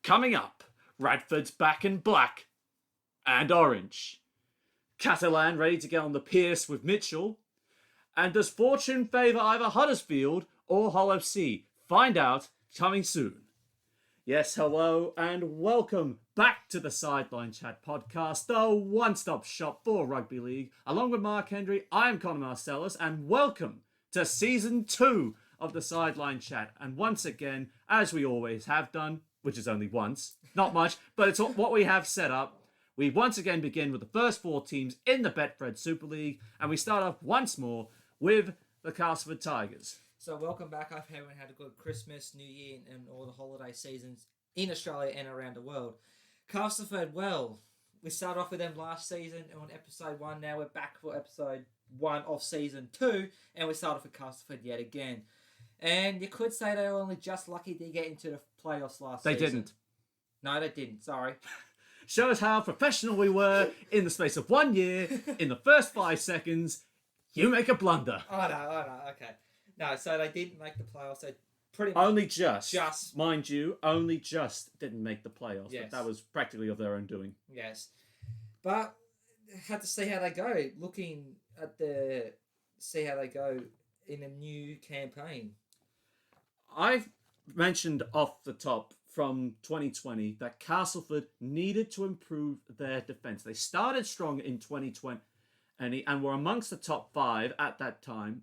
Coming up, Radford's back in black and orange. Catalan ready to get on the Pierce with Mitchell. And does fortune favour either Huddersfield or Hull FC? Find out coming soon. Yes, hello and welcome back to the Sideline Chat podcast, the one-stop shop for Rugby League. Along with Mark Hendry, I am Connor Marcellus, and welcome to Season 2 of the Sideline Chat. And once again, as we always have done, which is only once, not much, but it's what we have set up. We once again begin with the first 4 teams in the Betfred Super League, and we start off once more with the Castleford Tigers. So welcome back. I hope everyone had a good Christmas, New Year, and all the holiday seasons in Australia and around the world. Castleford, well, we started off with them last season on episode 1. Now we're back for episode 1 of season 2, and we start off with Castleford yet again. And you could say they were only just lucky to get into the playoffs last season. They didn't. No, they didn't. Sorry. Shows how professional we were in the space of 1 year. In the first 5 seconds, you make a blunder. I know. Okay. No, so they didn't make the playoffs. They pretty much only just, mind you, only just didn't make the playoffs. Yes. But that was practically of their own doing. Yes. But had to see how they go. Looking at see how they go in a new campaign. I've mentioned off the top from 2020 that Castleford needed to improve their defence. They started strong in 2020 and were amongst the top 5 at that time.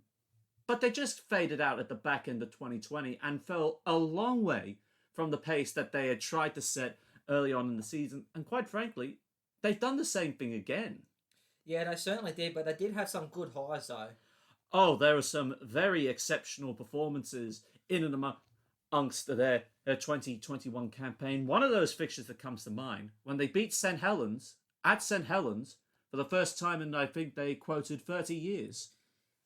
But they just faded out at the back end of 2020 and fell a long way from the pace that they had tried to set early on in the season. And quite frankly, they've done the same thing again. Yeah, they certainly did, but they did have some good highs though. Oh, there were some very exceptional performances in and amongst their 2021 campaign. One of those fixtures that comes to mind, when they beat St. Helens, at St. Helens, for the first time in, I think they quoted, 30 years.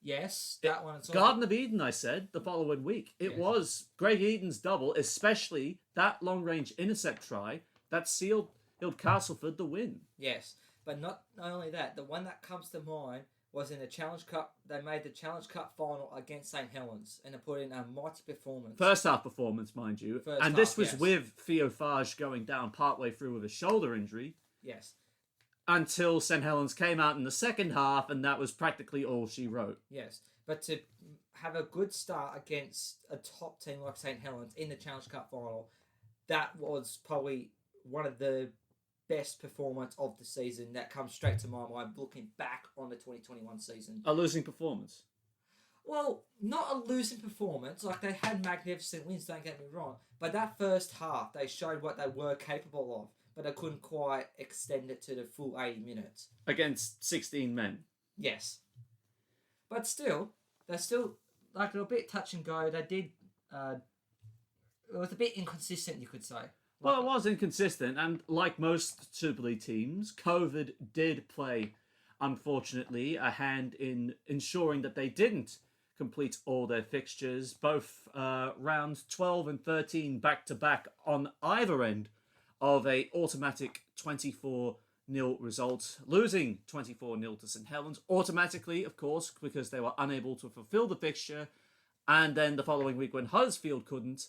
Yes, that one. Garden of Eden, I said, the following week. It was Greg Eden's double, especially that long-range intercept try that sealed Castleford the win. Yes, but not only that, the one that comes to mind was in the Challenge Cup. They made the Challenge Cup final against St. Helens, and they put in a mighty performance. First half performance, mind you. This was with Theo Fage going down partway through with a shoulder injury. Yes. Until St. Helens came out in the second half, and that was practically all she wrote. Yes, but to have a good start against a top team like St. Helens in the Challenge Cup final, that was probably one of the best performance of the season. That comes straight to my mind looking back on the 2021 season. A losing performance? Well, not a losing performance. Like, they had magnificent wins, don't get me wrong. But that first half, they showed what they were capable of. But they couldn't quite extend it to the full 80 minutes. Against 16 men. Yes. But still, they're still, like, a bit touch and go. They did, it was a bit inconsistent, you could say. Well, it was inconsistent, and like most Super League teams, COVID did play, unfortunately, a hand in ensuring that they didn't complete all their fixtures, both rounds 12 and 13 back-to-back on either end of a automatic 24-0 result, losing 24-0 to St. Helens, automatically, of course, because they were unable to fulfill the fixture, and then the following week when Huddersfield couldn't,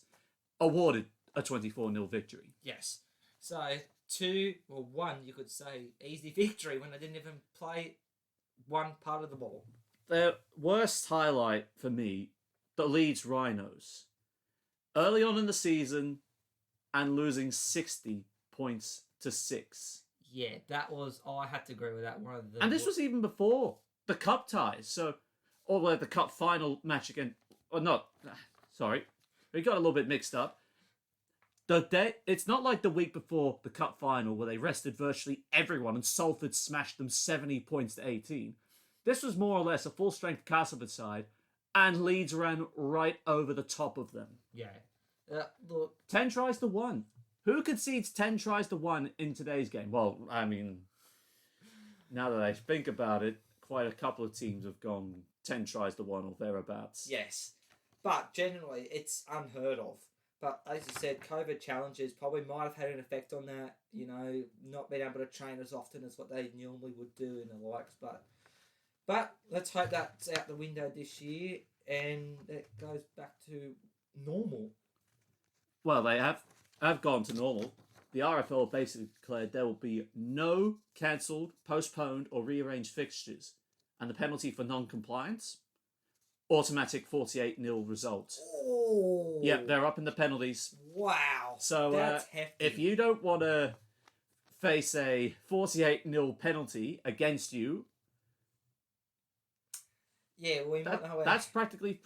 awarded a 24-0 victory. Yes. So, 1, you could say, easy victory when they didn't even play one part of the ball. Their worst highlight for me, the Leeds Rhinos. Early on in the season, and losing 60 points to 6. Yeah, that was... Oh, I had to agree with that. And this was even before the cup ties. So, or the cup final match again... Or not... Sorry. We got a little bit mixed up. It's not like the week before the cup final where they rested virtually everyone and Salford smashed them 70 points to 18. This was more or less a full-strength Castleford side, and Leeds ran right over the top of them. Yeah. Look, 10 tries to 1. Who concedes 10 tries to 1 in today's game? Well, I mean, now that I think about it, quite a couple of teams have gone 10 tries to 1 or thereabouts. Yes. But generally, it's unheard of. But as you said, COVID challenges probably might have had an effect on that, not being able to train as often as what they normally would do and the likes. But let's hope that's out the window this year and it goes back to normal. Well, they have have gone to normal. The RFL basically declared there will be no cancelled, postponed, or rearranged fixtures, and the penalty for non-compliance, automatic 48-0 result. Oh. Yep, they're up in the penalties. Wow. So that's hefty. if you don't want to face a 48-0 penalty against you, yeah, well, that's practically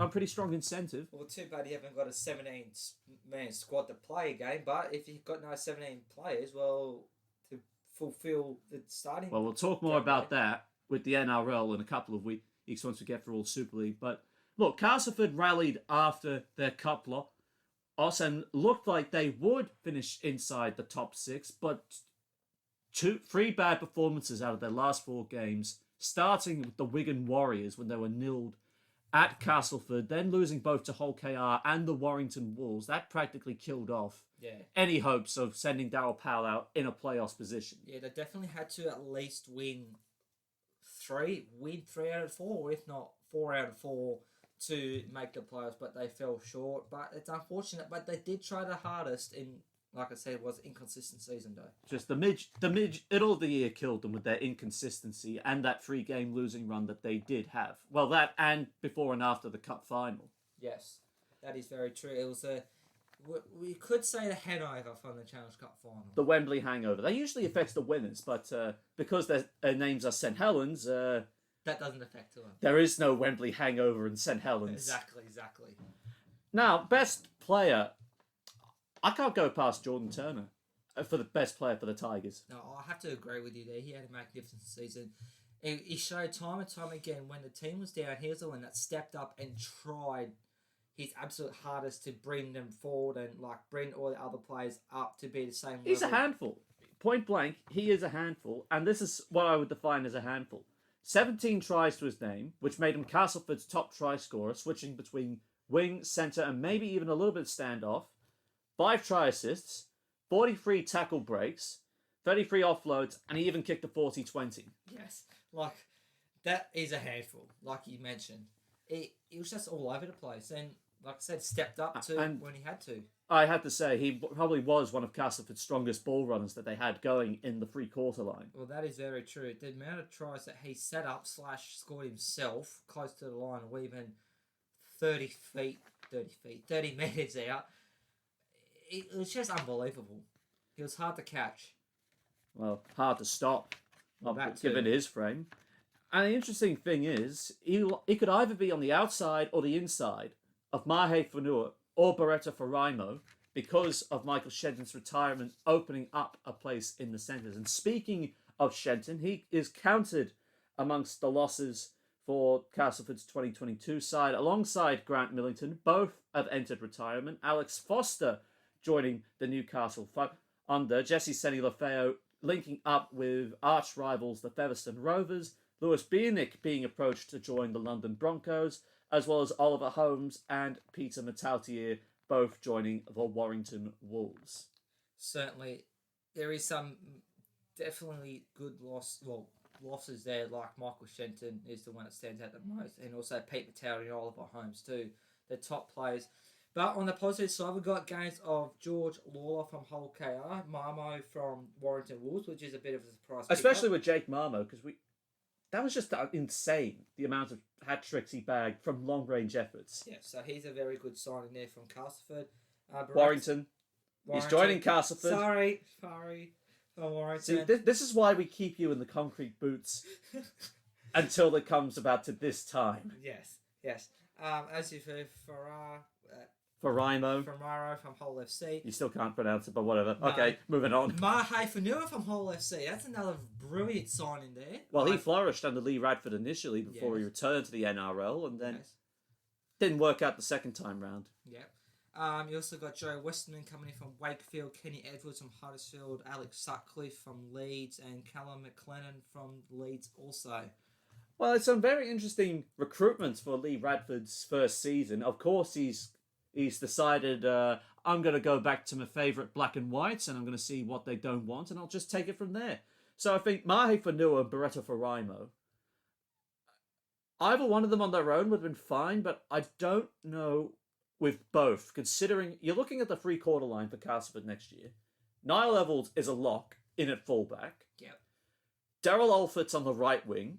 a pretty strong incentive. Well, too bad you haven't got a 17-man squad to play a game, but if you've got no 17 players, well, to fulfill the starting... Well, we'll talk more about that with the NRL in a couple of weeks once we get through all Super League. But look, Castleford rallied after their cup loss and looked like they would finish inside the top 6, but three bad performances out of their last 4 games, starting with the Wigan Warriors when they were nilled at Castleford, then losing both to Hull KR and the Warrington Wolves. That practically killed off any hopes of sending Darryl Powell out in a playoffs position. Yeah, they definitely had to at least win 3 out of 4, or if not 4 out of 4 to make the playoffs, but they fell short. But it's unfortunate, but they did try the hardest in, like I said, it was an inconsistent season though. Just the middle of the year killed them with their inconsistency and that 3-game losing run that they did have. Well, that and before and after the cup final. Yes, that is very true. It was we could say the hangover from the Challenge Cup final. The Wembley hangover. That usually affects the winners, but because their names are St Helens, that doesn't affect them. There is no Wembley hangover in St Helens. Exactly. Now, best player. I can't go past Jordan Turner for the best player for the Tigers. No, I have to agree with you there. He had a magnificent season. He showed time and time again when the team was down, he was the one that stepped up and tried his absolute hardest to bring them forward and bring all the other players up to be the same level. He's a handful. Point blank, he is a handful, and this is what I would define as a handful. 17 tries to his name, which made him Castleford's top try scorer, switching between wing, centre, and maybe even a little bit of standoff. 5 try assists, 43 tackle breaks, 33 offloads, and he even kicked a 40-20. Yes, that is a handful, like you mentioned. It was just all over the place, and like I said, stepped up when he had to. I had to say, he probably was one of Castleford's strongest ball runners that they had going in the 3-quarter line. Well, that is very true. The amount of tries that he set up / scored himself close to the line, or even 30 metres out, it was just unbelievable. He was hard to catch. Well, hard to stop, given his frame. And the interesting thing is, he could either be on the outside or the inside of Mahe Fanua or Beretta Faraimo because of Michael Shenton's retirement opening up a place in the centres. And speaking of Shenton, he is counted amongst the losses for Castleford's 2022 side, alongside Grant Millington. Both have entered retirement. Alex Foster joining the Newcastle under. Jesse Seni Lafeo linking up with arch rivals the Featherstone Rovers. Lewis Bienick being approached to join the London Broncos, as well as Oliver Holmes and Peter Matautier, both joining the Warrington Wolves. Certainly, there is some definitely good losses there, like Michael Shenton is the one that stands out the most, and also Pete Matautier and Oliver Holmes too, the top players. But on the positive side, we've got games of George Lawler from Hull KR, Marmo from Warrington Wolves, which is a bit of a surprise. Especially with Jake Marmo, because that was just insane, the amount of hat-tricks he bagged from long-range efforts. Yeah, so he's a very good signing there from Castleford. Warrington. He's joining Castleford. Sorry, from Warrington. See, this is why we keep you in the concrete boots until it comes about to this time. Yes. As you've heard, Faraimo from Hull FC. You still can't pronounce it, but whatever. No. Okay, moving on. Mahe Fanua from Hull FC. That's another brilliant signing there. Well, he flourished under Lee Radford initially before he returned to the NRL, and then didn't work out the second time round. Yeah. You also got Joe Westerman coming in from Wakefield, Kenny Edwards from Huddersfield, Alex Sutcliffe from Leeds, and Callum McLennan from Leeds also. Well, it's some very interesting recruitments for Lee Radford's first season. Of course, he's decided, I'm going to go back to my favourite black and whites and I'm going to see what they don't want and I'll just take it from there. So I think Mahe Fanua and Beretta Faraimo, either one of them on their own would have been fine, but I don't know with both, considering you're looking at the three-quarter line for Castleford next year. Niall Evalds is a lock in at fullback. Yep. Daryl Alford's on the right wing.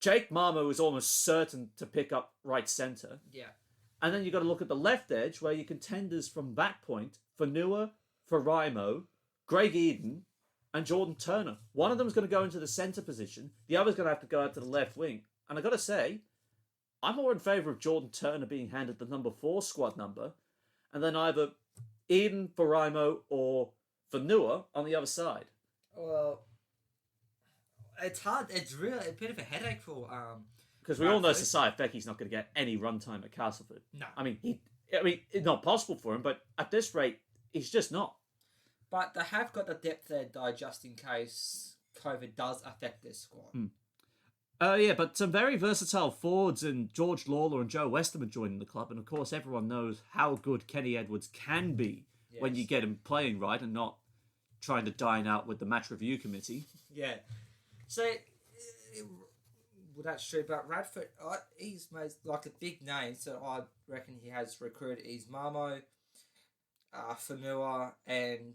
Jake Marmo is almost certain to pick up right centre. Yeah. And then you've got to look at the left edge, where your contenders from that point, Fanua, Faraimo, Greg Eden, and Jordan Turner. One of them is going to go into the centre position. The other's going to have to go out to the left wing. And I've got to say, I'm more in favour of Jordan Turner being handed the number 4 squad number, and then either Eden, Faraimo, or Fanua on the other side. Well, it's hard. It's really a bit of a headache for because we all know Sasai Fecky's not going to get any runtime at Castleford. No. I mean, it's not possible for him, but at this rate, he's just not. But they have got the depth there, though, just in case COVID does affect their squad. Yeah, but some very versatile forwards and George Lawler and Joe Westerman joining the club, and of course everyone knows how good Kenny Edwards can be when you get him playing right and not trying to dine out with the match review committee. Yeah. So, well, that's true, but Radford, he's made like a big name, so I reckon he has recruited. He's Marmo, Fanua, and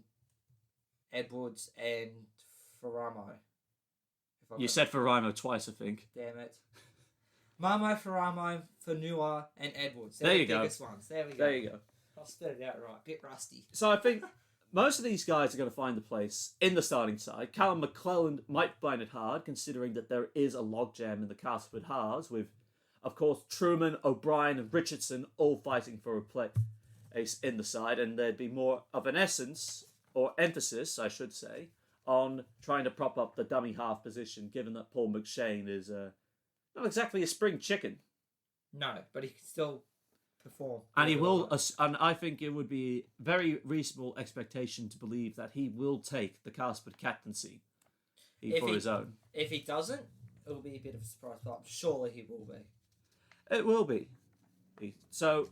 Edwards, and Faramo. You said Faraimo twice, I think. Damn it. Marmo, Faramo, Fanua, and Edwards. There you go. Biggest ones. There we go. There you go. I'll spit it out right. Bit rusty. So I think most of these guys are going to find a place in the starting side. Callum McClelland might find it hard, considering that there is a logjam in the Castleford halves, with, of course, Truman, O'Brien, and Richardson all fighting for a place in the side, and there'd be more of an essence, or emphasis, I should say, on trying to prop up the dummy half position, given that Paul McShane is not exactly a spring chicken. No, but he can still perform. And he will, and I think it would be very reasonable expectation to believe that he will take the Castleford captaincy for his own. If he doesn't, it will be a bit of a surprise, but I'm sure he will be. It will be. So,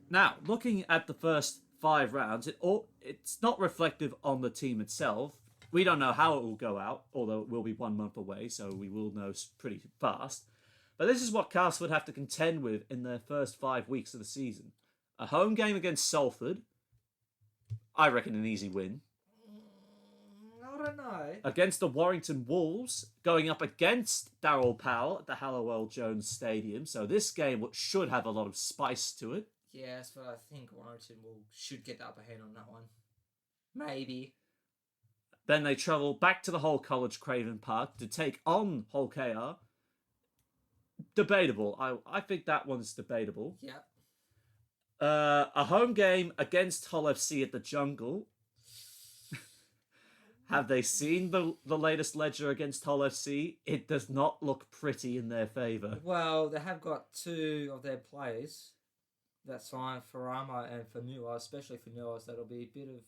now, looking at the first 5 rounds, it's not reflective on the team itself. We don't know how it will go out, although it will be 1 month away, so we will know pretty fast. But this is what Castleford have to contend with in their first 5 weeks of the season. A home game against Salford. I reckon an easy win. I don't know. Against the Warrington Wolves, going up against Darrell Powell at the Hallowell Jones Stadium. So this game should have a lot of spice to it. Yeah, that's what I think. Warrington should get the upper hand on that one. Maybe. Then they travel back to the Hull College Craven Park to take on Hull KR. Debatable. I think that one's debatable. Yeah. A home game against Hull FC at the Jungle. Have they seen the latest ledger against Hull FC? It does not look pretty in their favour. Well, they have got 2 of their players. That's fine. Farama and Fanua, especially Fanua, so it'll be a bit of,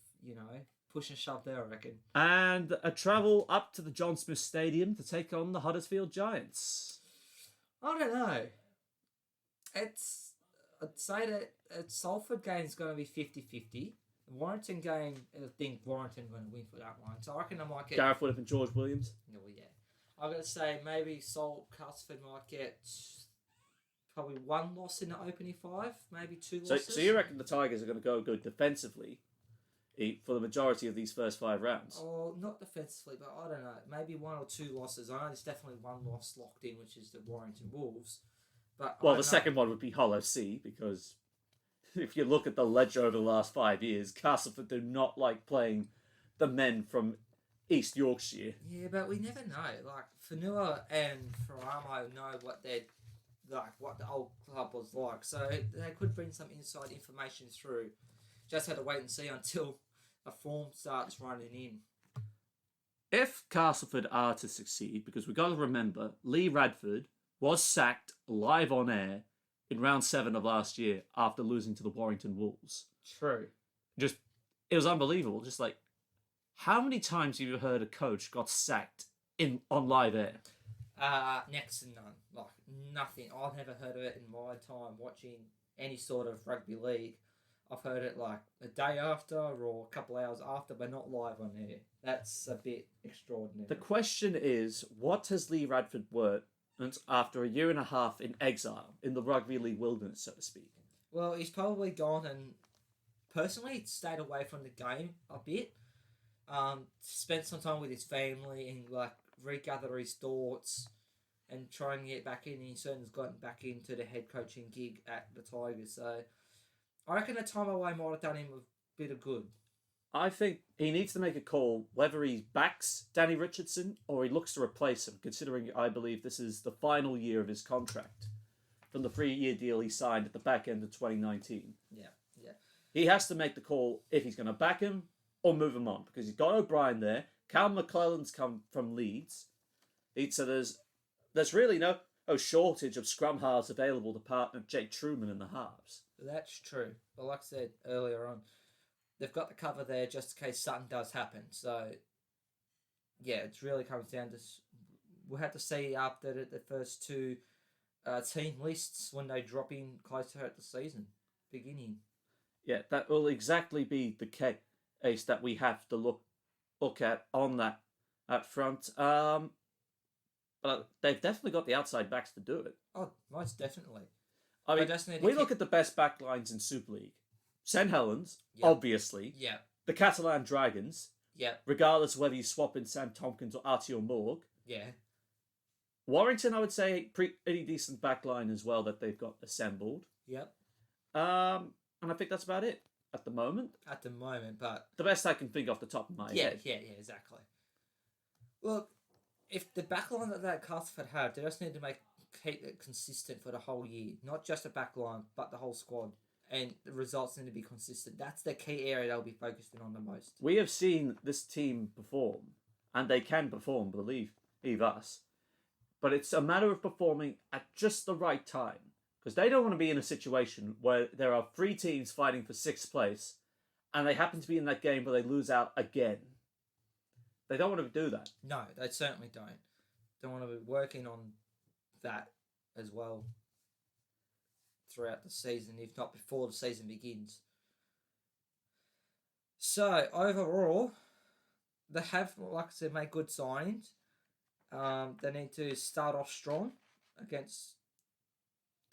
push and shove there, I reckon. And a travel up to the John Smith Stadium to take on the Huddersfield Giants. I don't know. I'd say that a Salford game is going to be 50-50. The Warrington game, I think Warrington going to win for that one. So I reckon I might get... Gareth Woodruff and George Williams? No, yeah. I'm going to say maybe Castleford might get probably 1 loss in the opening 5, maybe 2 losses. So you reckon the Tigers are going to go good defensively for the majority of these first 5 rounds? Oh, not defensively, but I don't know. Maybe 1 or 2 losses. I know there's definitely 1 loss locked in, which is the Warrington Wolves. But the second one would be Hull FC, because if you look at the ledger over the last 5 years, Castleford do not like playing the men from East Yorkshire. Yeah, but we never know. Like, Fanua and Faramo know what what the old club was like. So they could bring some inside information through. Just have to wait and see until a form starts running in. If Castleford are to succeed, because we've got to remember, Lee Radford was sacked live on air in round 7 of last year after losing to the Warrington Wolves. True. It was unbelievable. Just like, how many times have you heard a coach got sacked on live air? Next to none. Like, nothing. I've never heard of it in my time watching any sort of rugby league. I've heard it like a day after or a couple hours after, but not live on air. That's a bit extraordinary. The question is, what has Lee Radford learnt after a year and a half in exile, in the Rugby League wilderness, so to speak? Well, he's probably gone and personally stayed away from the game a bit. Spent some time with his family and like regather his thoughts and try and get back in. And he certainly has gotten back into the head coaching gig at the Tigers. So I reckon a time away might have done him a bit of good. I think he needs to make a call whether he backs Danny Richardson or he looks to replace him, considering I believe this is the final year of his contract from the 3-year deal he signed at the back end of 2019. Yeah. He has to make the call if he's going to back him or move him on, because he's got O'Brien there. Cal McClellan's come from Leeds. So there's really no shortage of scrum halves available to partner Jake Truman in the halves. That's true. But like I said earlier on, they've got the cover there just in case something does happen. So, yeah, it really comes down to... We'll have to see after the first two team lists when they drop in closer at the season beginning. Yeah, that will exactly be the case that we have to look at on that front. But they've definitely got the outside backs to do it. Oh, most definitely. I mean, we look at the best back lines in Super League. St. Helens, obviously. Yeah. The Catalan Dragons. Yeah. Regardless of whether you swap in Sam Tompkins or Artio Morg. Yeah. Warrington, I would say, pretty decent back line as well that they've got assembled. Yep. And I think that's about it at the moment. At the moment, but... The best I can think off the top of my head. Yeah, exactly. Look, if the backline that Castleford have, they just need to keep it consistent for the whole year. Not just the backline, but the whole squad. And the results need to be consistent. That's the key area they'll be focusing on the most. We have seen this team perform, and they can perform, believe us. But it's a matter of performing at just the right time. Because they don't want to be in a situation where there are 3 teams fighting for 6th place, and they happen to be in that game where they lose out again. They don't want to do that. No, they certainly don't. They want to be working on that as well throughout the season, if not before the season begins. So, overall, they have, like I said, made good signings. They need to start off strong against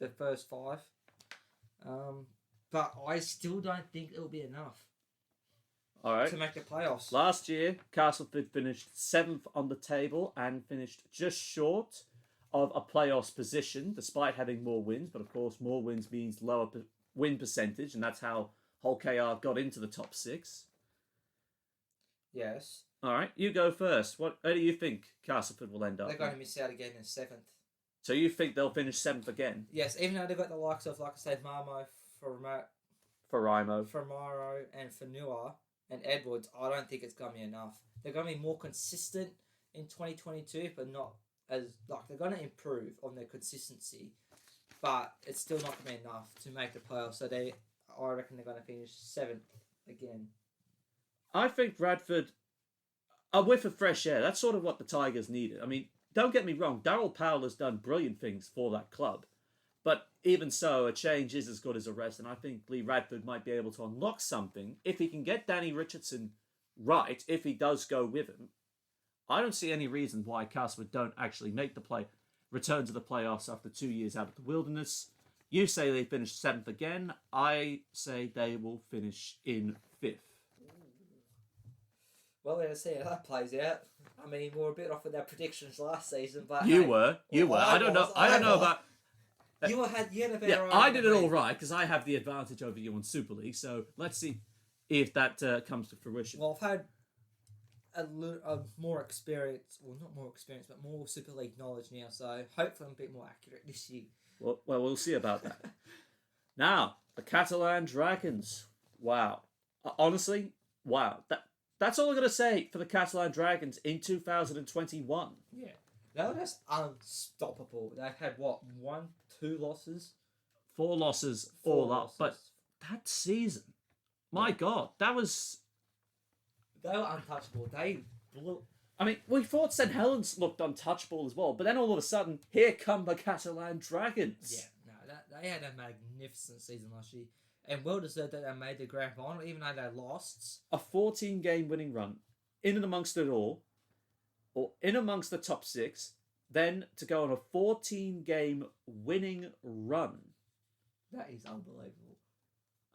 the first 5. But I still don't think it'll be enough. All right. To make the playoffs. Last year, Castleford finished 7th on the table and finished just short of a playoffs position, despite having more wins. But of course, more wins means lower win percentage, and that's how Hull KR got into the top 6. Yes. All right, you go first. Where do you think Castleford will end up? They're going to miss out again in 7th. So you think they'll finish 7th again? Yes, even though they've got the likes of, like I said, Marmo, Ferrimo, and Fanua and Edwards, I don't think it's going to be enough. They're going to be more consistent in 2022, but not as... Like, they're going to improve on their consistency, but it's still not going to be enough to make the playoffs. So I reckon they're going to finish 7th again. I think Bradford, a whiff of fresh air. That's sort of what the Tigers needed. I mean, don't get me wrong, Darryl Powell has done brilliant things for that club. But even so, a change is as good as a rest, and I think Lee Radford might be able to unlock something if he can get Danny Richardson right, if he does go with him. I don't see any reason why Castleford don't actually make return to the playoffs after 2 years out of the wilderness. You say they finish 7th again. I say they will finish in 5th. Well, let's see how that plays out. I mean, we were a bit off with our predictions last season, but you were. I don't know about. You had a better. Yeah, I did it all right because I have the advantage over you on Super League. So let's see if that comes to fruition. Well, I've had a more experience. Well, not more experience, but more Super League knowledge now. So hopefully, I'm a bit more accurate this year. Well, we'll see about that. Now, the Catalan Dragons. Wow. Honestly, wow. That's all I'm going to say for the Catalan Dragons in 2021. Yeah. They were just unstoppable. They had, 2 losses? 4 losses all up. But that season, my God, that was... They were untouchable. They blew... I mean, we thought St. Helens looked untouchable as well, but then all of a sudden, here come the Catalan Dragons. Yeah, no, they had a magnificent season last year. And well deserved that they made the grand final, even though they lost. A 14-game winning run, in and amongst it all, or in amongst the top 6, then to go on a 14-game winning run. That is unbelievable.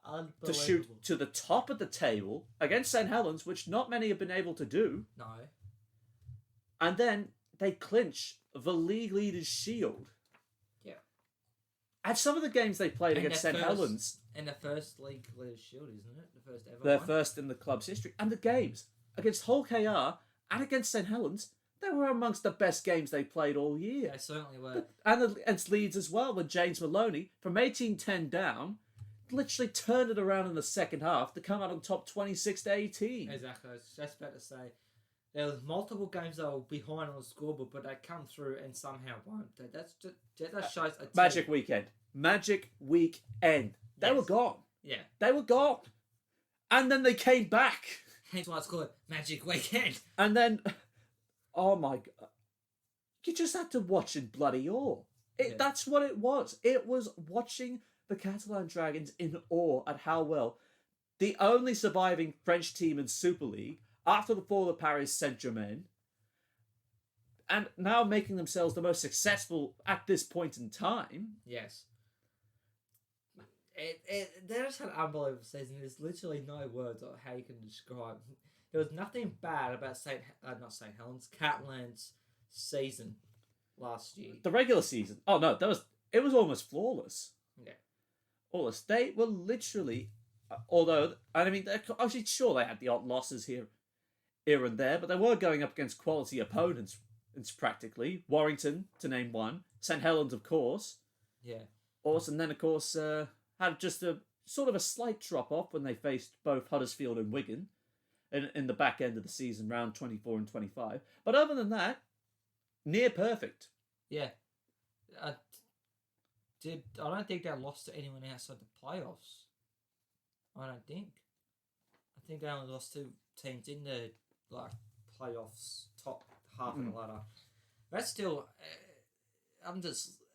Unbelievable. to shoot to the top of the table against St. Helens, which not many have been able to do. No. And then they clinch the league leaders' shield. Yeah. At some of the games they played And against their St. first- Helens, And the first league leaders shield, isn't it? The first ever they're one? first in the club's history. And the games against Hull KR and against St. Helens, they were amongst the best games they played all year. They certainly were. And against Leeds as well, when James Maloney, from 18-10 down, literally turned it around in the second half to come out on top 26-18. Exactly. I was just about to say, there was multiple games that were behind on the scoreboard, but they come through and somehow won. That shows a Magic team. weekend. Magic weekend. They Yes. were gone. Yeah. They were gone. And then they came back. Hence why it's called Magic Weekend. And then, oh my God. You just had to watch in bloody awe. Yeah. That's what it was. It was watching the Catalan Dragons in awe at how well the only surviving French team in Super League after the fall of Paris Saint-Germain, and now making themselves the most successful at this point in time. Yes. They just had an unbelievable season. There's literally no words on how you can describe. There was nothing bad about not St. Helens, Catalans' season last year. The regular season. Oh no, it was almost flawless. Yeah. Flawless. They were literally, although I mean, actually, sure they had the odd losses here and there, but they were going up against quality opponents. It's practically Warrington to name one, St. Helens of course. Yeah. Also, and then of course had just a sort of a slight drop off when they faced both Huddersfield and Wigan in the back end of the season, round 24 and 25. But other than that, near perfect. Yeah. I don't think they lost to anyone outside the playoffs. I don't think. I think they only lost to teams in the playoffs, top half of the ladder. That's still.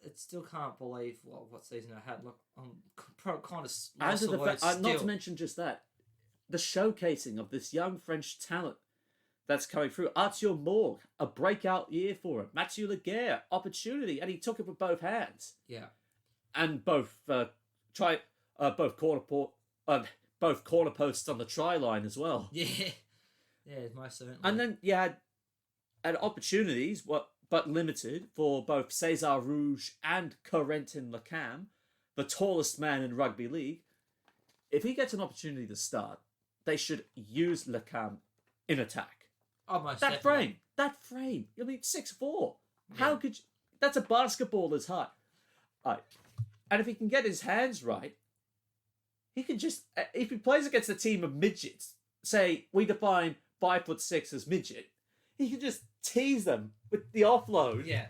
It still can't believe what season I had. Look, I'm kind of lost the word still. Not to mention just that, the showcasing of this young French talent that's coming through. Arthur Morgue, a breakout year for him. Mathieu Laguerre, opportunity, and he took it with both hands. Yeah. And both corner posts on the try line as well. Yeah. Yeah, most certainly. And then you had opportunities, but limited, for both César Rouge and Corentin Lacam, the tallest man in rugby league. If he gets an opportunity to start, they should use Lacam in attack. Almost That frame. I mean, 6'4". Yeah. How could you... That's a basketballer's height. Right. And if he can get his hands right, he can just... If he plays against a team of midgets, say, we define 5'6" as midget, he can just tease them with the offload. Yeah.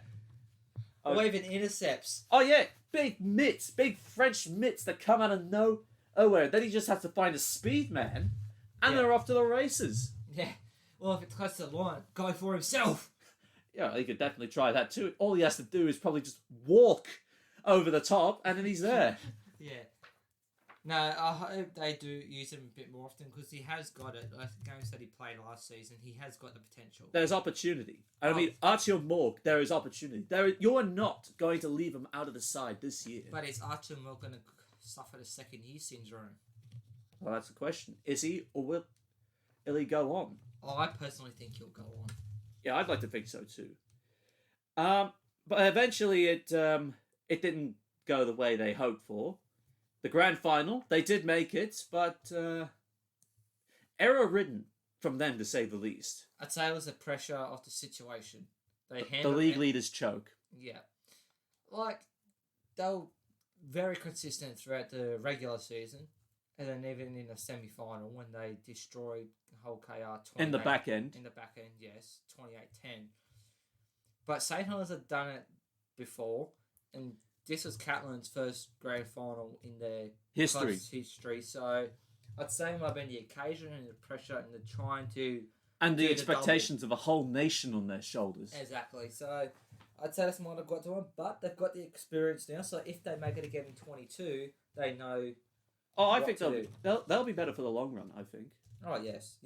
Or even intercepts. Oh, yeah. Big mitts. Big French mitts that come out of nowhere. Then he just has to find a speed man, and they're off to the races. Yeah. Well, if it's close to the line, go for himself. Yeah, he could definitely try that too. All he has to do is probably just walk over the top, and then he's there. Yeah. No, I hope they do use him a bit more often because he has got it. Like the games that he played last season, he has got the potential. There's opportunity. I mean, Arthur Morgue, there is opportunity. You're not going to leave him out of the side this year. But is Arthur Morgue going to suffer the second year syndrome? Well, that's the question. Is he, or will he go on? Oh, I personally think he'll go on. Yeah, I'd like to think so too. But eventually it didn't go the way they hoped for. The grand final, they did make it, but error-ridden from them, to say the least. I'd say it was the pressure of the situation. The league leaders choke. Yeah. Like, they were very consistent throughout the regular season, and then even in the semi-final when they destroyed Hull KR 28. In the back end. In the back end, yes. 28-10. But St. Helens had done it before, and this was Catalans' first grand final in their club's history. So I'd say it might have been the occasion and the pressure and the trying to... And the expectations of a whole nation on their shoulders. Exactly. So I'd say that's might have got to them, but they've got the experience now. So if they make it again in 22, they know... Oh, I think they'll be better for the long run, I think. Oh, yes.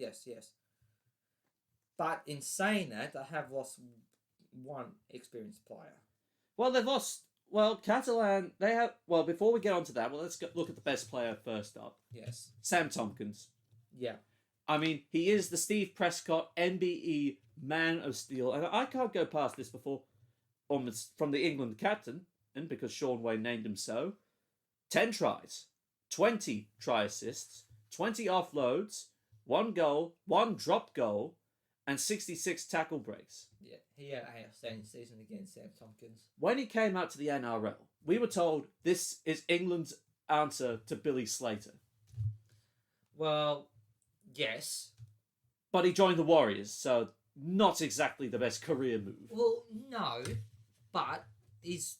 But in saying that, they have lost one experienced player. Well, they've lost Well, Catalan, they have... Well, before we get on to that, let's look at the best player first up. Yes. Sam Tompkins. Yeah. I mean, he is the Steve Prescott NBE Man of Steel. And I can't go past this before... from the England captain, and because Sean Wayne named him so, 10 tries, 20 try assists, 20 offloads, 1 goal, 1 drop goal, and 66 tackle breaks. Yeah, he had an outstanding season against Sam Tompkins. When he came out to the NRL, we were told this is England's answer to Billy Slater. Well, yes. But he joined the Warriors, so not exactly the best career move. Well, no, but he was...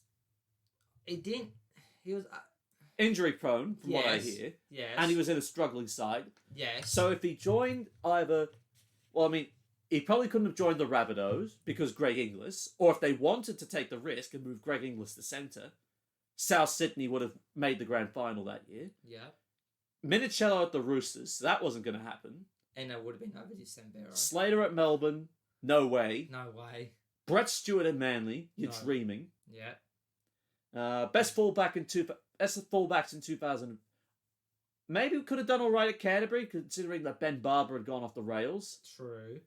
Injury prone, from what I Yes. hear. Yes. And he was in a struggling side. Yes. So if he joined either... Well, I mean, he probably couldn't have joined the Rabbitohs because Greg Inglis, or if they wanted to take the risk and move Greg Inglis to centre, South Sydney would have made the grand final that year. Yeah. Minicello at the Roosters, so that wasn't going to happen. And it would have been over December. Slater at Melbourne, no way. No way. Brett Stewart at Manly, you're No. dreaming. Yeah. Best fullbacks in 2000. Maybe we could have done all right at Canterbury, considering that Ben Barber had gone off the rails. True.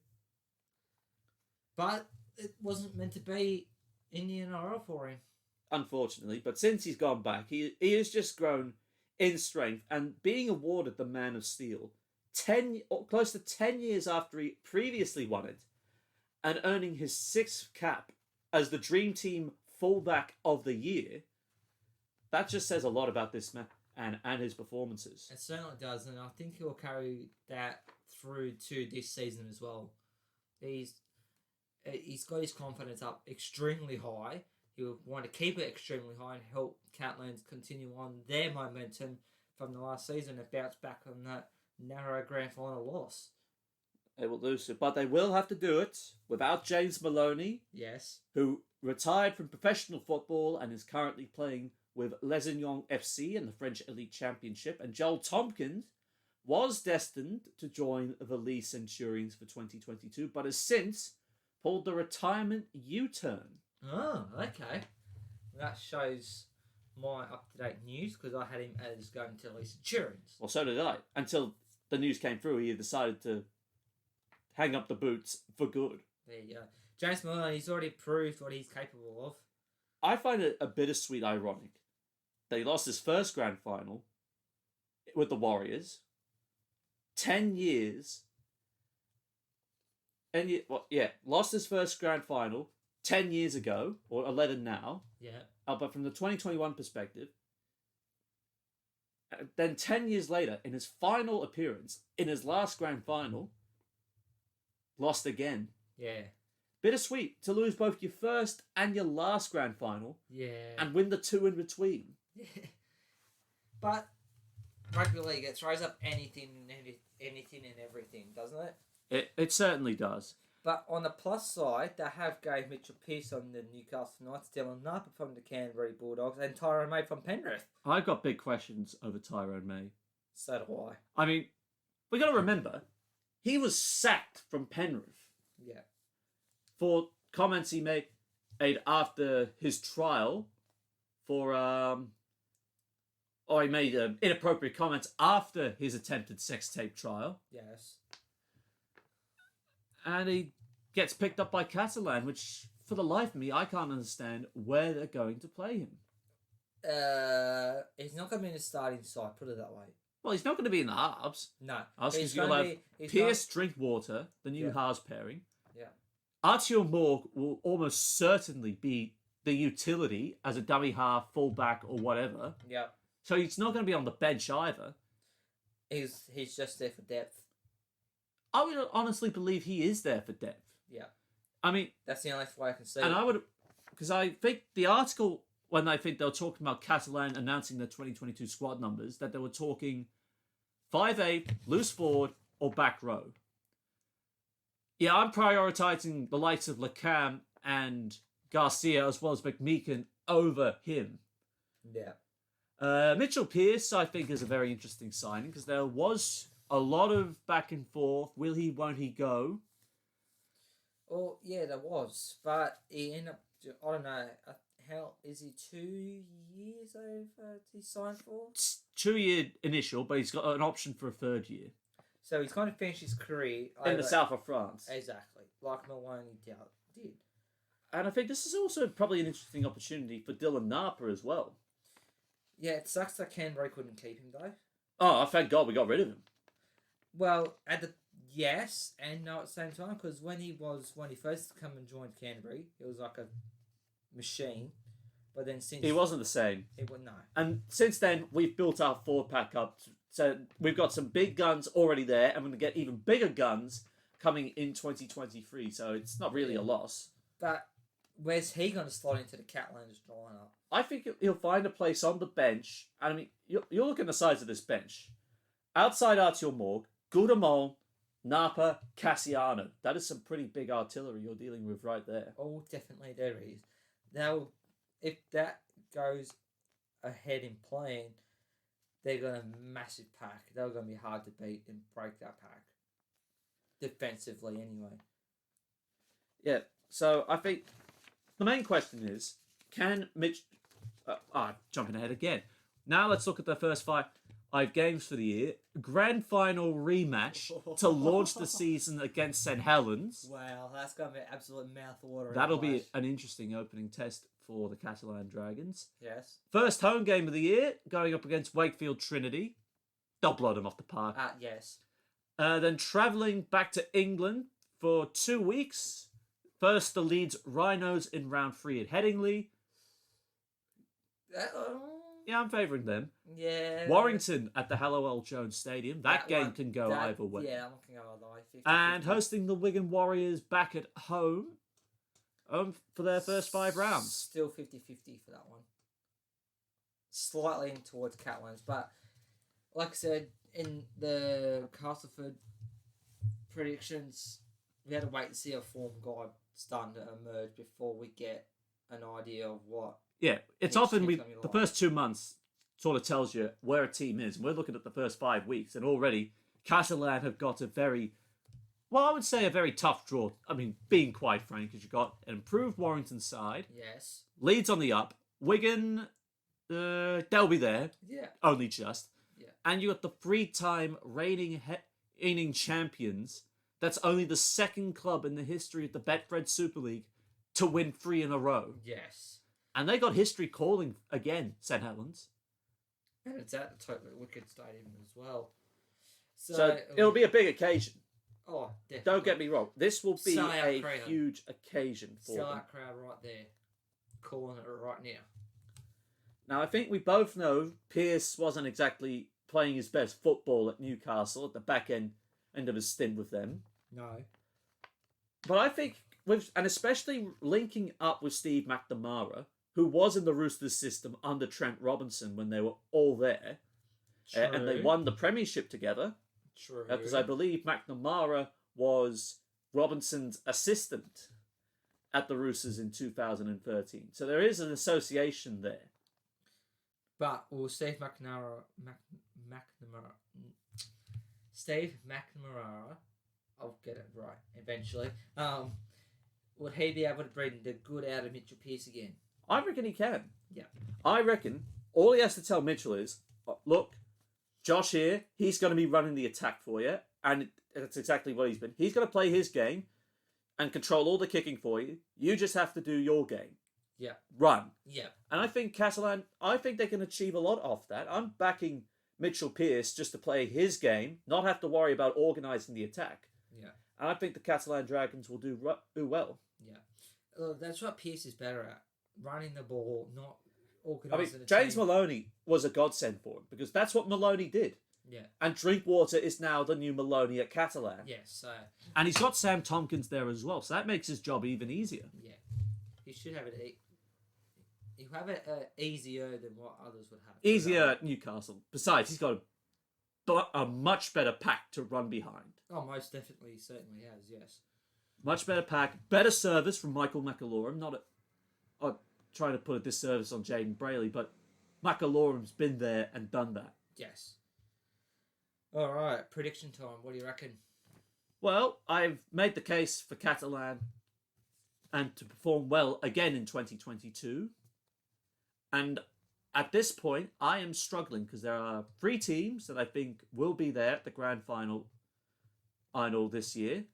But it wasn't meant to be in the NRL for him. Unfortunately, but since he's gone back, he has just grown in strength, and being awarded the Man of Steel close to 10 years after he previously won it, and earning his 6th cap as the Dream Team fullback of the year, that just says a lot about this man and his performances. It certainly does, and I think he'll carry that through to this season as well. He's got his confidence up extremely high. He'll want to keep it extremely high and help Catalans continue on their momentum from the last season and bounce back on that narrow grand final loss. They will do so, but they will have to do it without James Maloney, Yes. who retired from professional football and is currently playing with Lesignan FC in the French Elite Championship, and Joel Tompkins was destined to join the Lee Centurions for 2022, but has since pulled the retirement U-turn. Oh, okay. That shows my up-to-date news because I had him as going to Lee Centurions. Well, so did I. Until the news came through, he decided to hang up the boots for good. There you go. James Malone, he's already proved what he's capable of. I find it a bittersweet ironic that he lost his first grand final with the Warriors 10 years. And lost his first grand final 10 years ago, or 11 now. Yeah. But from the 2021 perspective, then 10 years later, in his final appearance, in his last grand final, lost again. Yeah. Bittersweet to lose both your first and your last grand final Yeah. and win the two in between. Yeah. But Rugby League, it throws up anything and everything, doesn't it? It certainly does. But on the plus side, they have gave Mitchell Pearce on the Newcastle Knights, Dylan Napa from the Canterbury Bulldogs, and Tyrone May from Penrith. I've got big questions over Tyrone May. So do I. I mean, we got to remember, he was sacked from Penrith Yeah. for comments he made after his trial for he made inappropriate comments after his attempted sex tape trial, Yes. and he gets picked up by Catalan, which for the life of me I can't understand where they're going to play him. He's not going to be in the starting side, put it that way. Well, he's not going to be in the halves. No. Because you'll have Pierce Drinkwater, the new halves pairing. Yeah. Artyom Moore will almost certainly be the utility as a dummy half, fullback, or whatever. Yeah. So he's not going to be on the bench either. He's just there for depth. I would honestly believe he is there for depth. Yeah. I mean, That's the only way I can see and it. I would, because I think the article, when I think they were talking about Catalan announcing the 2022 squad numbers, that they were talking 5'8", loose forward, or back row. Yeah, I'm prioritising the likes of Lacam and Garcia as well as McMeekin over him. Yeah. Mitchell Pearce, I think, is a very interesting signing because there was a lot of back and forth. Will he, won't he go? Well, yeah, there was. But he ended up, I don't know How is he 2 years over he signed for? It's 2-year initial, but he's got an option for a 3rd year. So he's going to finish his career In the south of France. Exactly, like Maloney did. And I think this is also probably an interesting opportunity for Dylan Napa as well. Yeah, it sucks that Canberra couldn't keep him though. Oh, thank God we got rid of him. Well, yes and no at the same time, because when he first come and joined Canterbury, it was like a machine. But then since he wasn't the same. No. And since then, we've built our forward pack up. So we've got some big guns already there, and we're going to get even bigger guns coming in 2023. So it's not really a loss. But where's he going to slot into the Catalans lineup? I think he'll find a place on the bench. And I mean, you're looking at the size of this bench. Outside Artur Morg, Goudamon, Napa, Cassiano. That is some pretty big artillery you're dealing with right there. Oh, definitely there is. Now, if that goes ahead in playing, they're going to have a massive pack. They're going to be hard to beat and break that pack. Defensively, anyway. Yeah, so I think the main question is, can Mitch... jumping ahead again. Now let's look at the first five games for the year. Grand final rematch to launch the season against St. Helens. Wow, that's going to be absolute mouth-watering. That'll be an interesting opening test for the Catalan Dragons. Yes. First home game of the year, going up against Wakefield Trinity. They'll blow them off the park. Yes. Then travelling back to England for 2 weeks. First, the Leeds Rhinos in round 3 at Headingley. Yeah, I'm favouring them. Yeah. Warrington at the Hallowell Jones Stadium. That game can go either way. Yeah, I'm looking at either way. 50, and hosting the Wigan Warriors back at home for their first 5 rounds. Still 50-50 for that one. Slightly in towards Catalans, but like I said, in the Castleford predictions, we had to wait to see a form guide starting to emerge before we get an idea of what. Yeah, it's often the first 2 months sort of tells you where a team is. And we're looking at the first 5 weeks, and already Catalan have got a very tough draw. I mean, being quite frank, because you've got an improved Warrington side. Yes. Leeds on the up. Wigan, they'll be there. Yeah. Only just. Yeah. And you got the 3-time reigning champions. That's only the second club in the history of the Betfred Super League to win 3 in a row. Yes. And they got history calling again, St. Helens. And it's at the totally wicked stadium as well. So it'll be a big occasion. Oh, definitely. Don't get me wrong. This will be a crowd. huge occasion for them. Sellout crowd right there. Calling it right now. Now, I think we both know Pearce wasn't exactly playing his best football at Newcastle at the back end of his stint with them. No. But I think, and especially linking up with Steve McNamara, who was in the Roosters system under Trent Robinson when they were all there. And they won the premiership together. True. Because I believe McNamara was Robinson's assistant at the Roosters in 2013. So there is an association there. But will Steve McNamara, I'll get it right eventually. Would he be able to bring the good out of Mitchell Pearce again? I reckon he can. Yeah. I reckon all he has to tell Mitchell is, look, Josh here, he's going to be running the attack for you. And that's exactly what he's been. He's going to play his game and control all the kicking for you. You just have to do your game. Yeah. Run. Yeah. And I think Catalan, they can achieve a lot off that. I'm backing Mitchell Pearce just to play his game, not have to worry about organising the attack. Yeah. And I think the Catalan Dragons will do well. Yeah. That's what Pearce is better at. Running the ball, not organising the James team. Maloney was a godsend for him because that's what Maloney did. Yeah. And Drinkwater is now the new Maloney at Catalan. Yes. And he's got Sam Tompkins there as well, so that makes his job even easier. Yeah. He should have it. He'll have it easier than what others would have. Easier at Newcastle. Besides, he's got a much better pack to run behind. Oh, most definitely. He certainly has, yes. Much better pack. Better service from Michael McAlorum. I'm trying to put a disservice on Jaden Brayley, but McAlorum's been there and done that. Yes. All right, prediction time. What do you reckon? Well, I've made the case for Catalan and to perform well again in 2022. And at this point, I am struggling because there are 3 teams that I think will be there at the grand final this year,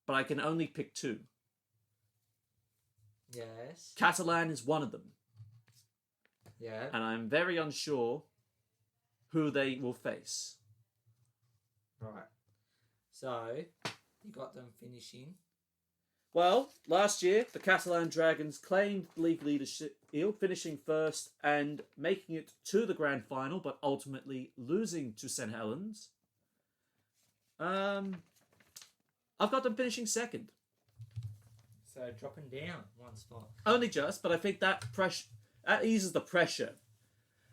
but I can only pick 2. Yes. Catalan is one of them, Yeah. and I'm very unsure who they will face. Right. So, you got them finishing. Well, last year, the Catalan Dragons claimed league leadership, finishing first and making it to the grand final, but ultimately losing to St. Helens. I've got them finishing second. So, dropping down one spot. Only just, but I think that eases the pressure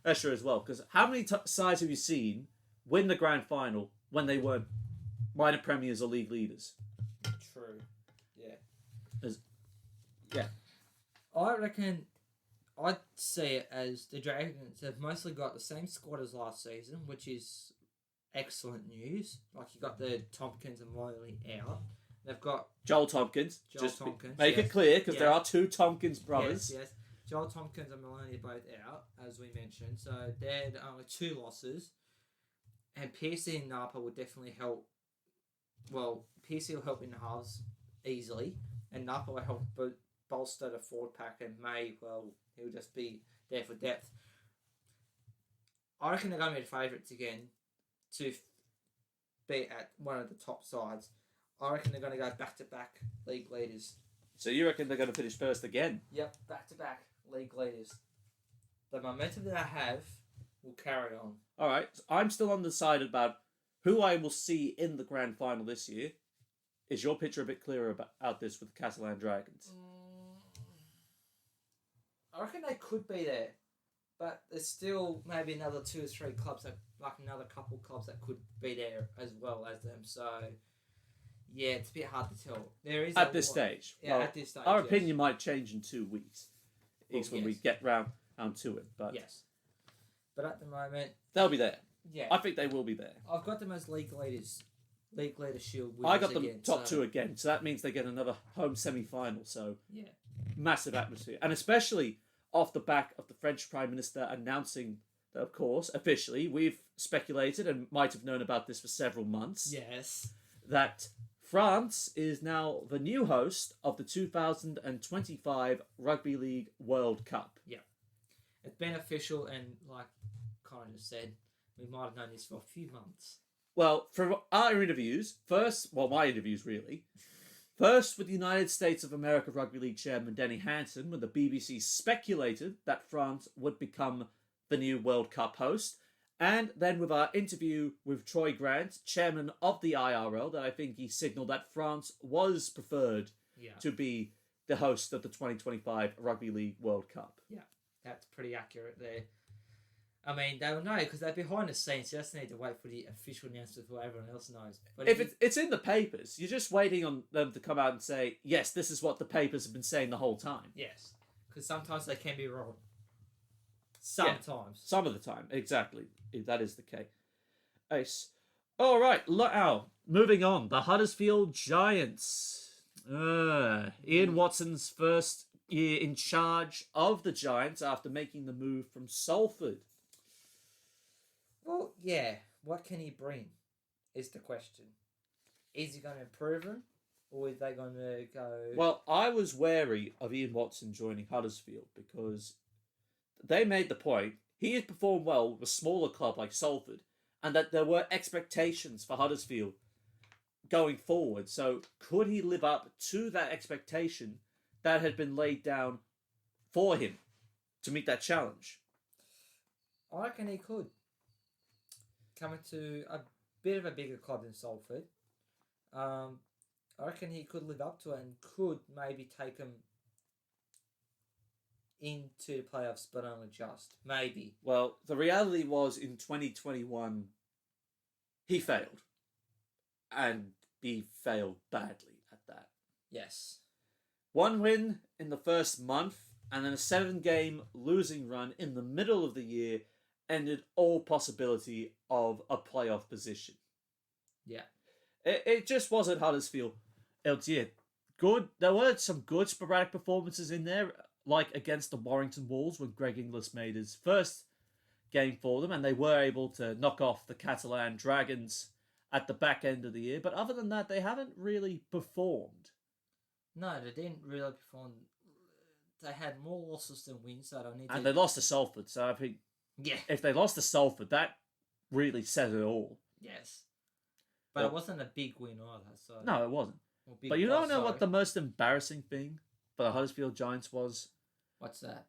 as well. Because how many sides have you seen win the grand final when they weren't minor premiers or league leaders? True. Yeah. Yeah. I reckon I'd see it as the Dragons have mostly got the same squad as last season, which is excellent news. Like, you got the Tompkins and Wiley out. They've got Joel Tompkins. Joel Just Tompkins, make yes. it clear, because there Yes. are 2 Tompkins brothers. Yes. Joel Tompkins and Melania both out, as we mentioned. So they're only 2 losses. And Piercy and Napa will definitely help. Well, Piercy will help in the halves easily. And Napa will help bolster the forward pack. And May, well, he'll just be there for depth. I reckon they're going to be the favourites again to be at one of the top sides. I reckon they're going to go back-to-back league leaders. So you reckon they're going to finish first again? Yep, back-to-back league leaders. The momentum that I have will carry on. All right. So I'm still undecided about who I will see in the grand final this year. Is your picture a bit clearer about this with the Catalan Dragons? I reckon they could be there. But there's still maybe another 2 or 3 clubs, like another couple clubs that could be there as well as them. So, yeah, it's a bit hard to tell. There is At this stage. Yeah, Well, at this stage. our yes. opinion might change in 2 weeks. Well, When we get round to it. But yes. But at the moment, they'll be there. yeah. I think they will be there. I've got them as league leaders. League leader shield I winners got them again, top so, 2 again. So that means they get another home semi-final. So Yeah. massive atmosphere. And especially off the back of the French Prime Minister announcing that, of course, officially, we've speculated and might have known about this for several months, Yes. that France is now the new host of the 2025 Rugby League World Cup. It's beneficial, and like Colin just said, we might have known this for a few months. Well, from our interviews, my interviews really, first with the United States of America Rugby League chairman Denny Hansen, when the BBC speculated that France would become the new World Cup host, and then with our interview with Troy Grant, chairman of the IRL, that I think he signalled that France was preferred Yeah. to be the host of the 2025 Rugby League World Cup. That's pretty accurate there. I mean, they will know because they're behind the scenes. You just need to wait for the official announcement before everyone else knows. But If it's in the papers, you're just waiting on them to come out and say, yes, this is what the papers have been saying the whole time. yes, because sometimes they can be wrong. Sometimes. Some of the time, exactly. That is the case. All right, now, moving on. The Huddersfield Giants. Ian Watson's first year in charge of the Giants after making the move from Salford. Well, yeah. What can he bring is the question. Is he going to improve him? Or is they going to go... Well, I was wary of Ian Watson joining Huddersfield because they made the point he had performed well with a smaller club like Salford and that there were expectations for Huddersfield going forward. So could he live up to that expectation that had been laid down for him to meet that challenge? I reckon he could. Coming to a bit of a bigger club than Salford. I reckon he could live up to it and could maybe take him into the playoffs, but only just. Maybe. Well, the reality was in 2021, he failed. And he failed badly at that. Yes. 1 win in the first month and then a 7-game losing run in the middle of the year ended all possibility of a playoff position. Yeah. It just wasn't Huddersfield. LTA. Good. There were some good sporadic performances in there. like against the Warrington Wolves when Greg Inglis made his first game for them, and they were able to knock off the Catalan Dragons at the back end of the year. But other than that, they haven't really performed. No, they didn't really perform. They had more losses than wins, so I don't need to... And they lost to Salford, so I think if they lost to Salford, that really says it all. Yes. But it wasn't a big win either, so... No, it wasn't. But you don't know what the most embarrassing thing for the Huddersfield Giants was? What's that?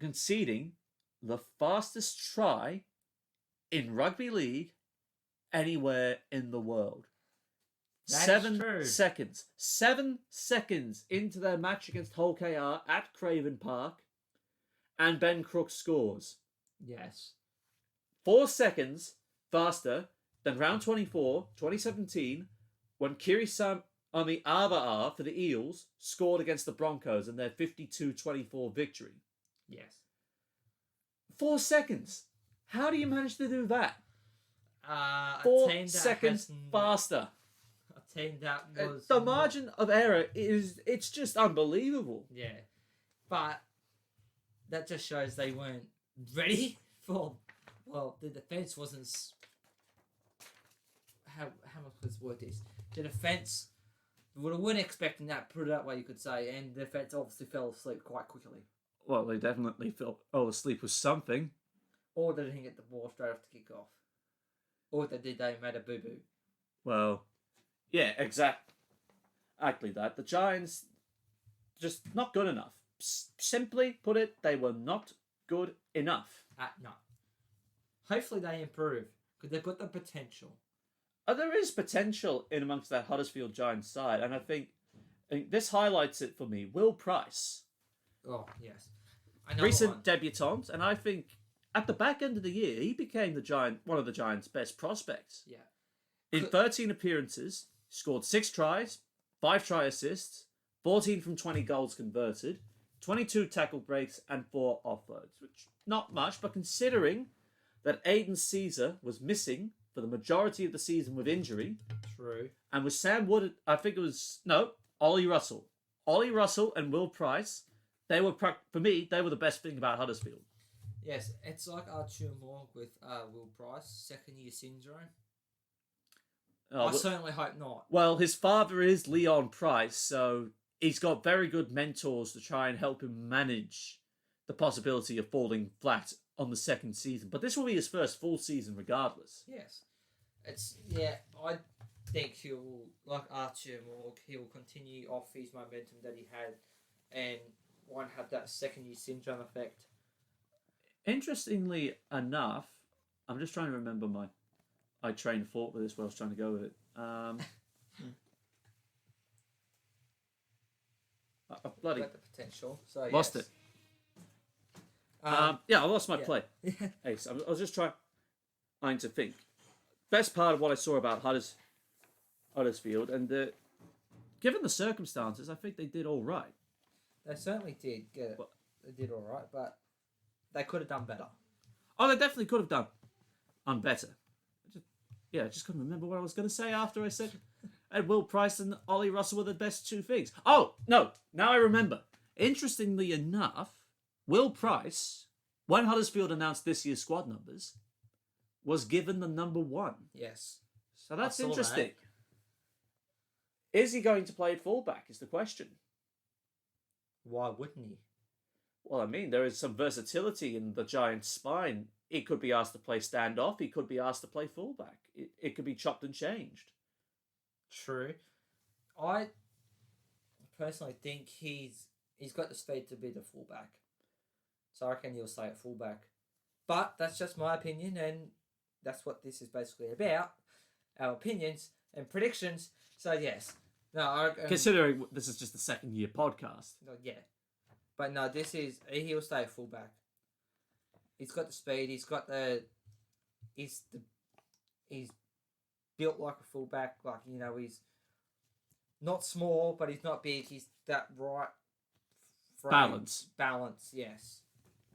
Conceding the fastest try in Rugby League anywhere in the world. That is 7 true. seconds. 7 seconds into their match against Hull KR at Craven Park, and Ben Crooks scores. Yes. 4 seconds faster than round 24, 2017, when Kirisam Ami Ava for the Eels scored against the Broncos in their 52-24 victory. Yes. 4 seconds. How do you manage to do that? 4 seconds faster. A team that was... The margin of error it's just unbelievable. Yeah. But that just shows they weren't ready for... Well, the defence wasn't... How much was word this? The defence... We weren't expecting that, put it that way you could say, and the defence obviously fell asleep quite quickly. Well, they definitely fell asleep with something. Or they didn't get the ball straight off the kick-off. Or if they did, they made a boo-boo. Well, yeah, exactly that. The Giants, just not good enough. Simply put it, they were not good enough. No. Hopefully they improve, because they've got the potential. There is potential in amongst that Huddersfield Giants side, and I think this highlights it for me. Will Price. Oh, yes. Recent debutant, and I think at the back end of the year, he became one of the Giants' best prospects. Yeah. In 13 appearances, scored 6 tries, 5 try assists, 14 from 20 goals converted, 22 tackle breaks, and 4 offloads, which not much, but considering that Aiden Caesar was missing for the majority of the season with injury. True. And with Sam Wood, I think it was, Ollie Russell. Ollie Russell and Will Price, for me, they were the best thing about Huddersfield. Yes, it's like Artur Morg with Will Price, second-year syndrome. I certainly hope not. Well, his father is Leon Price, so he's got very good mentors to try and help him manage the possibility of falling flat on the second season. But this will be his first full season regardless. Yes. I think he'll, like Artur Morg, he'll continue off his momentum that he had and won't have that second-year syndrome effect. Interestingly enough, I'm just trying to remember I trained of thought with this where I was trying to go with it. I bloody got the potential. So lost it. I lost my play. Yeah. Hey, so I was just trying to think. Best part of what I saw about Huddersfield, and given the circumstances, I think they did all right. They certainly did get it. They did all right, but they could have done better. Oh, they definitely could have done better. I just couldn't remember what I was going to say after I said and Will Price and Ollie Russell were the best 2 things. Oh, no, now I remember. Interestingly enough, Will Price, when Huddersfield announced this year's squad numbers, was given the number 1. Yes. So that's interesting. Is he going to play at fullback is the question. Why wouldn't he? Well, I mean, there is some versatility in the Giants' spine. He could be asked to play standoff. He could be asked to play fullback. It could be chopped and changed. True. I personally think he's got the speed to be the fullback. So I reckon he'll stay at fullback. But that's just my opinion, and that's what this is basically about. Our opinions and predictions. So yes. No, considering this is just the second-year podcast. Yeah. But no, he'll stay at fullback. He's got the speed. He's built like a fullback. Like, he's not small, but he's not big. He's that right frame. Balance, yes.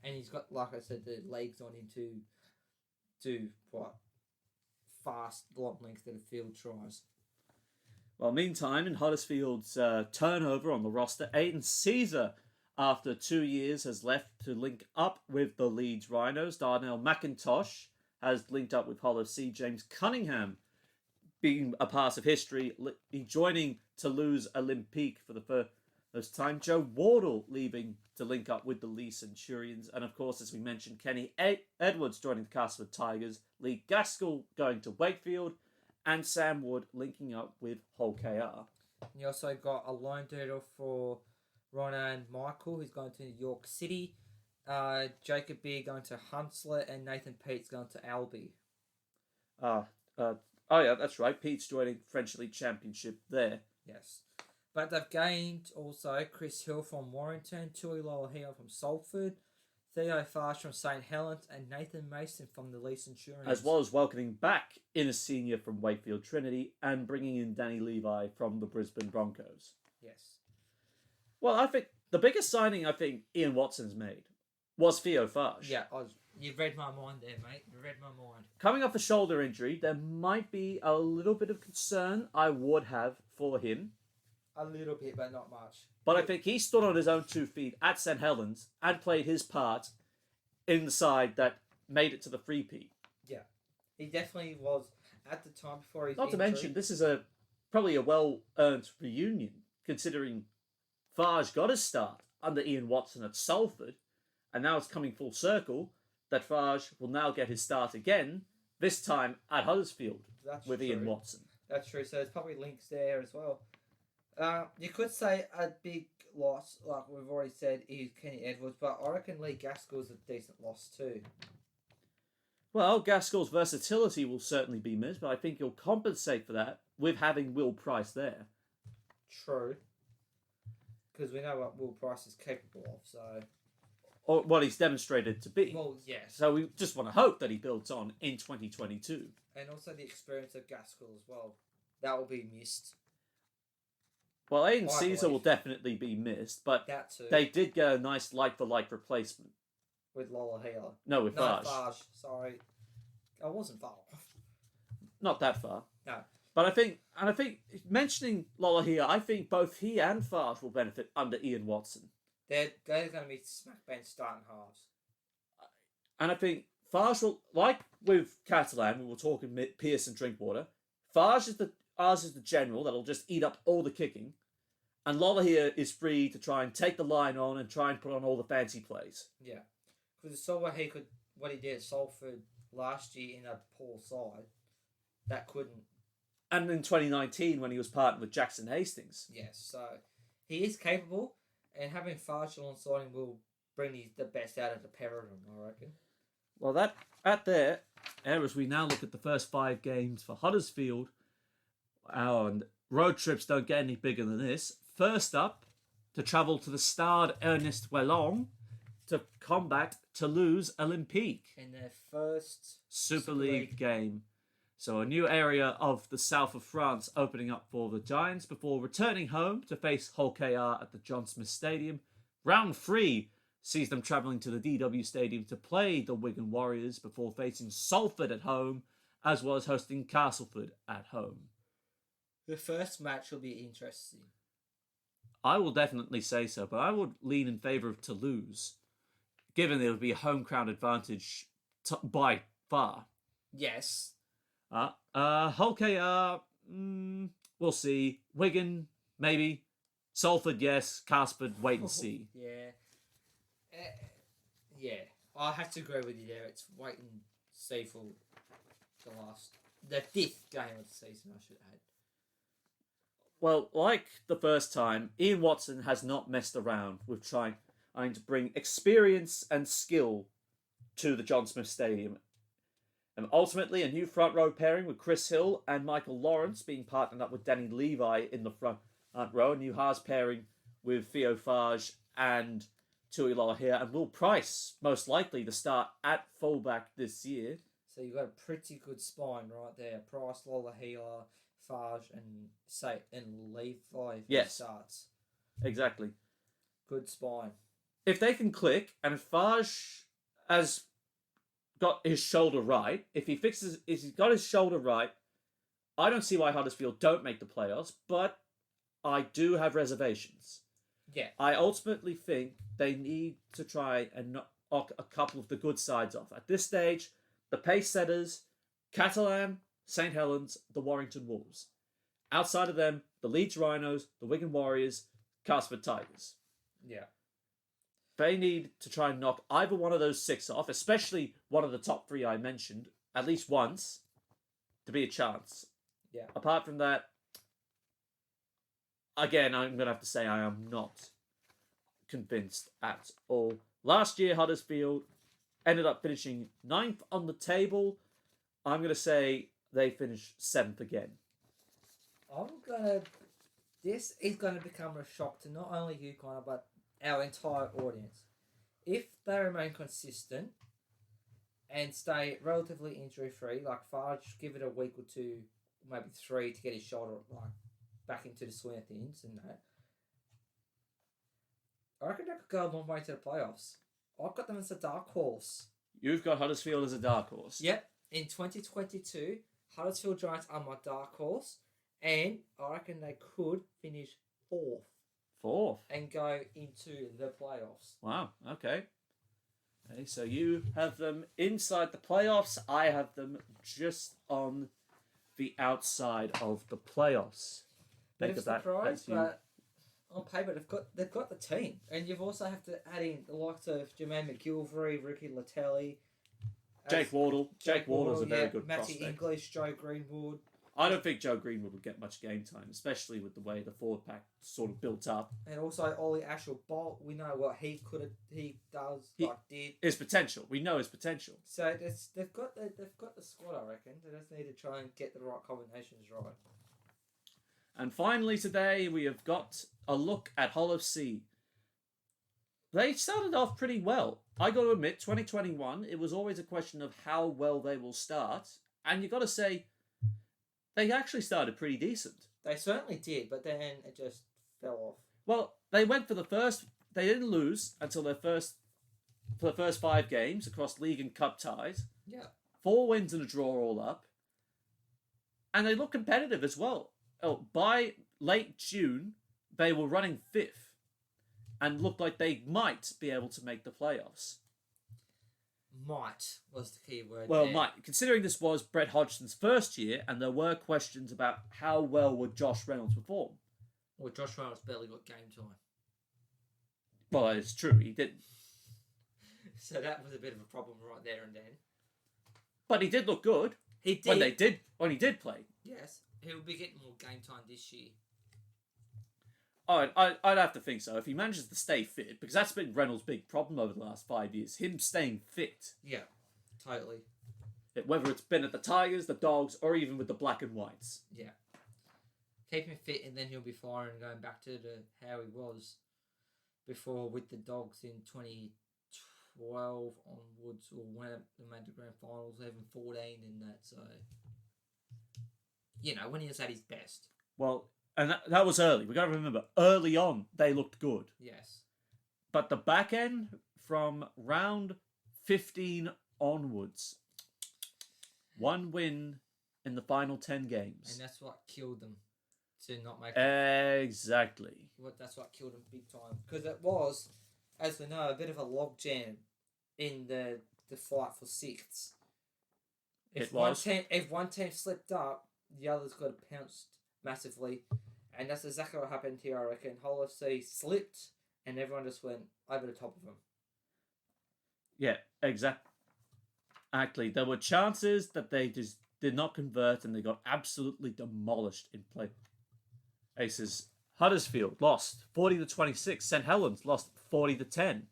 And he's got, like I said, the legs on him to do fast, long length of the field tries. Well, meantime, in Huddersfield's turnover on the roster, Aidan Caesar, after 2 years, has left to link up with the Leeds Rhinos. Darnell McIntosh has linked up with Hull FC. James Cunningham, being a part of history, joining Toulouse Olympique for the first time. Joe Wardle leaving to link up with the Lee Centurions. And of course, as we mentioned, Kenny Edwards joining the Castleford Tigers. Lee Gaskell going to Wakefield. And Sam Wood linking up with Hull KR. You also got a loan deal for Ronan Michael, who's going to York City. Jacob Beer going to Hunslet, and Nathan Pete's going to Albi. Oh yeah, that's right. Pete's joining French League Championship there. Yes. But they've gained also Chris Hill from Warrington, Tui Lolohea from Salford, Theo Farsh from St Helens, and Nathan Mason from the Lee Centurions. As well as welcoming back Innes Senior from Wakefield Trinity and bringing in Danny Levi from the Brisbane Broncos. Yes. Well, I think the biggest signing Ian Watson's made was Theo Farsh. Yeah, you read my mind there, mate. You read my mind. Coming off a shoulder injury, there might be a little bit of concern I would have for him. A little bit, but not much. But I think he stood on his own 2 feet at St Helens and played his part in the side that made it to the three-peat. Yeah. He definitely was at the time before his Not to injury. mention, this is probably a well-earned reunion, considering Farge got his start under Ian Watson at Salford, and now it's coming full circle that Farge will now get his start again, this time at Huddersfield with true. Ian Watson. That's true. So there's probably links there as well. You could say a big loss, like we've already said, is Kenny Edwards, but I reckon Lee Gaskell's a decent loss too. Well, Gaskell's versatility will certainly be missed, but I think he'll compensate for that with having Will Price there. True. Because we know what Will Price is capable of, so... Or what he's demonstrated to be. Well, yes. So we just want to hope that he builds on in 2022. And also the experience of Gaskell as well. That will be missed. Well, Aidan Caesar will definitely be missed, but that too. They did get a nice like-for-like replacement. With Lolohea. No, with Farge. Farge, sorry. I wasn't far off. Not that far. No. But I think mentioning Lolohea, I think both he and Farge will benefit under Ian Watson. They're going to be smack bench starting halves. And I think Farge will, like with Catalan, we were talking Pearce and Drinkwater, Farge is the general that'll just eat up all the kicking, and Lolohea is free to try and take the line on and try and put on all the fancy plays. Yeah. Because I saw what he did at Salford last year in a poor side. That couldn't. And in 2019 when he was partnered with Jackson Hastings. Yes, so he is capable, and having Farge alongside him will bring the best out of the pair of them, I reckon. Well, as we now look at the first 5 games for Huddersfield, and road trips don't get any bigger than this. First up, to travel to the Stade Ernest Wellon to combat Toulouse Olympique. In their first Super League game. So a new area of the south of France opening up for the Giants before returning home to face Hull KR at the John Smith Stadium. Round 3 sees them travelling to the DW Stadium to play the Wigan Warriors before facing Salford at home, as well as hosting Castleford at home. The first match will be interesting. I will definitely say so, but I would lean in favour of Toulouse, given there would be a home crowd advantage by far. Yes. Hull KR, we'll see. Wigan, maybe. Salford, yes. Castleford, wait and see. Yeah. Yeah. I have to agree with you there. It's wait and see for the 5th game of the season, I should add. Well, like the first time, Ian Watson has not messed around with trying to bring experience and skill to the John Smith Stadium. And ultimately, a new front row pairing with Chris Hill and Michael Lawrence being partnered up with Danny Levi in the front row. A new halves pairing with Theo Farge and Tui Lolohea and Will Price, most likely to start at fullback this year. So you've got a pretty good spine right there. Price, Lolohea, Farge, and Levi starts. Exactly. Good spine. If they can click, and if Farge has got his shoulder right, if he's got his shoulder right, I don't see why Huddersfield don't make the playoffs, but I do have reservations. Yeah. I ultimately think they need to try and knock a couple of the good sides off. At this stage, the pace setters, Catalan, St Helens, the Warrington Wolves. Outside of them, the Leeds Rhinos, the Wigan Warriors, Castleford Tigers. Yeah. They need to try and knock either one of those 6 off, especially one of the top 3 I mentioned, at least once, to be a chance. Yeah. Apart from that, again, I'm going to have to say I am not convinced at all. Last year, Huddersfield ended up finishing 9th on the table. I'm going to say they finished 7th again. This is going to become a shock to not only you, Connor, but our entire audience. If they remain consistent and stay relatively injury-free, like Farge, give it a week or 2, maybe 3 to get his shoulder back into the swing of things and that, I reckon they could go a long way to the playoffs. I've got them as a dark horse. You've got Huddersfield as a dark horse. Yep. In 2022, Huddersfield Giants are my dark horse, and I reckon they could finish 4th. 4th. And go into the playoffs. Wow, okay. Okay, so you have them inside the playoffs. I have them just on the outside of the playoffs. Think of that surprise, but on paper they've got the team, and you've also have to add in the likes of Jermaine McGilvery, Ricky Latelli, Jake Wardle. Jake Wardle's a very good Matty prospect. English, Joe Greenwood. I don't think Joe Greenwood would get much game time, especially with the way the forward pack sort of built up. And also Ollie Ashell-Bolt, we know what he did. His potential. We know his potential. So they've got the squad, I reckon. They just need to try and get the right combinations right. And finally today we have got a look at Hull FC. They started off pretty well. I got to admit, 2021, it was always a question of how well they will start. And you got to say, they actually started pretty decent. They certainly did, but then it just fell off. Well, they went for the first... They didn't lose until for the first 5 games across league and cup ties. Yeah. 4 wins and a draw all up. And they look competitive as well. Oh, by late June, they were running 5th and looked like they might be able to make the playoffs. Might was the key word. Well, there. might. Considering this was Brett Hodgson's first year, and there were questions about how well would Josh Reynolds perform. Well, Josh Reynolds barely got game time. Well, it's true, he didn't. So that was a bit of a problem right there and then. But he did look good. He did. When he did play. Yes. He'll be getting more game time this year. I'd have to think so. If he manages to stay fit, because that's been Reynolds' big problem over the last 5 years, him staying fit. Yeah, totally. Whether it's been at the Tigers, the Dogs, or even with the Black and Whites. Yeah. Keep him fit and then he'll be firing and going back to how he was before with the Dogs in 2012 onwards, or when they made the grand finals, even 14 in that, so... You know, when he was at his best. Well, and that was early. We've got to remember, early on, they looked good. Yes. But the back end, from round 15 onwards, 1 win in the final 10 games. And that's what killed them to not make Exactly. That's what killed them big time. Because it was, as we know, a bit of a logjam in the fight for 6th. If one team slipped up, the others got pounced massively. And that's exactly what happened here, I reckon. Hull FC slipped and everyone just went over the top of them. Yeah, exactly. There were chances that they just did not convert and they got absolutely demolished in play. Aces. Huddersfield lost 40-26. St Helens lost 40-10.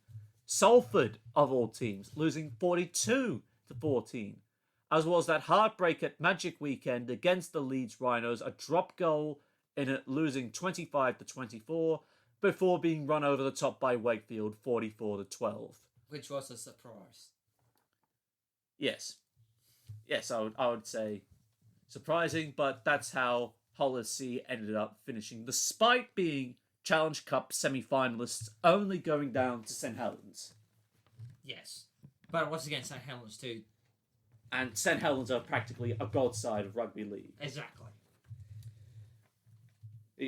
Salford, of all teams, losing 42-14. As was that heartbreak at Magic Weekend against the Leeds Rhinos, a drop goal in it, losing 25-24 before being run over the top by Wakefield 44-12. Which was a surprise. Yes, I would say surprising, but that's how Hull FC ended up finishing, despite being Challenge Cup semi-finalists, only going down to St Helens. Yes, but it was against St Helens too. And St Helens are practically a godside of rugby league. Exactly.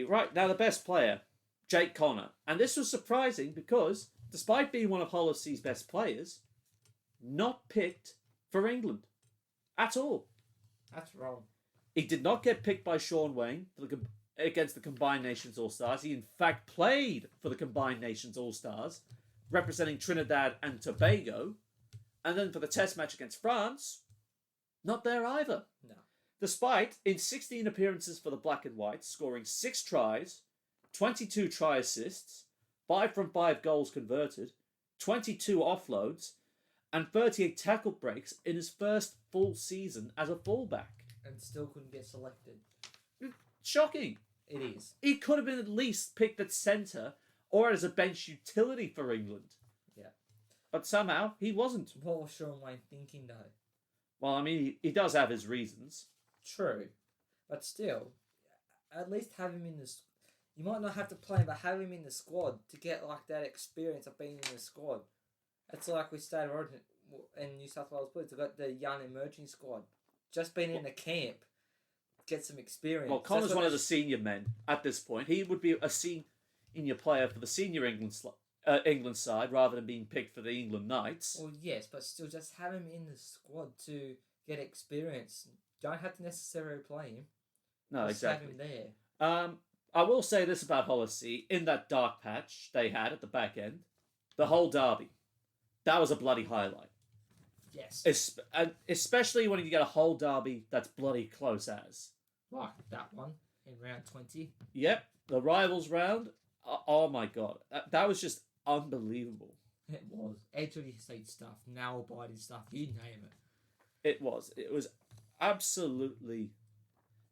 Right, now the best player, Jake Connor. And this was surprising because, despite being one of Hull FC's best players, not picked for England at all. That's wrong. He did not get picked by Sean Wayne against the Combined Nations All-Stars. He, in fact, played for the Combined Nations All-Stars, representing Trinidad and Tobago. And then for the test match against France, not there either. No. Despite, in 16 appearances for the Black and Whites, scoring 6 tries, 22 try assists, 5 from 5 goals converted, 22 offloads, and 38 tackle breaks in his first full season as a fullback. And still couldn't get selected. Shocking. It is. He could have been at least picked at centre or as a bench utility for England. Yeah. But somehow he wasn't. What was Sean Wayne thinking, though? Well, I mean, he does have his reasons. True. But still, at least have him in the... You might not have to play him, but have him in the squad to get like that experience of being in the squad. It's like we State of Origin in New South Wales Blues. They've got the young emerging squad. Just being in the camp, get some experience. Well, Connor's one of the senior men at this point. He would be a senior player for the senior England side rather than being picked for the England Knights. Well, yes, but still, just have him in the squad to get experience. Don't have to necessarily play him. No, just exactly. have him there. I will say this about Hull FC. In that dark patch they had at the back end, the whole derby, that was a bloody highlight. Yes. Especially when you get a whole derby that's bloody close as. Like that one in round 20. Yep, the rivals round. Oh my god, that was just unbelievable. It was. Edge of your seat stuff, nail-biting stuff, you name it. It was absolutely...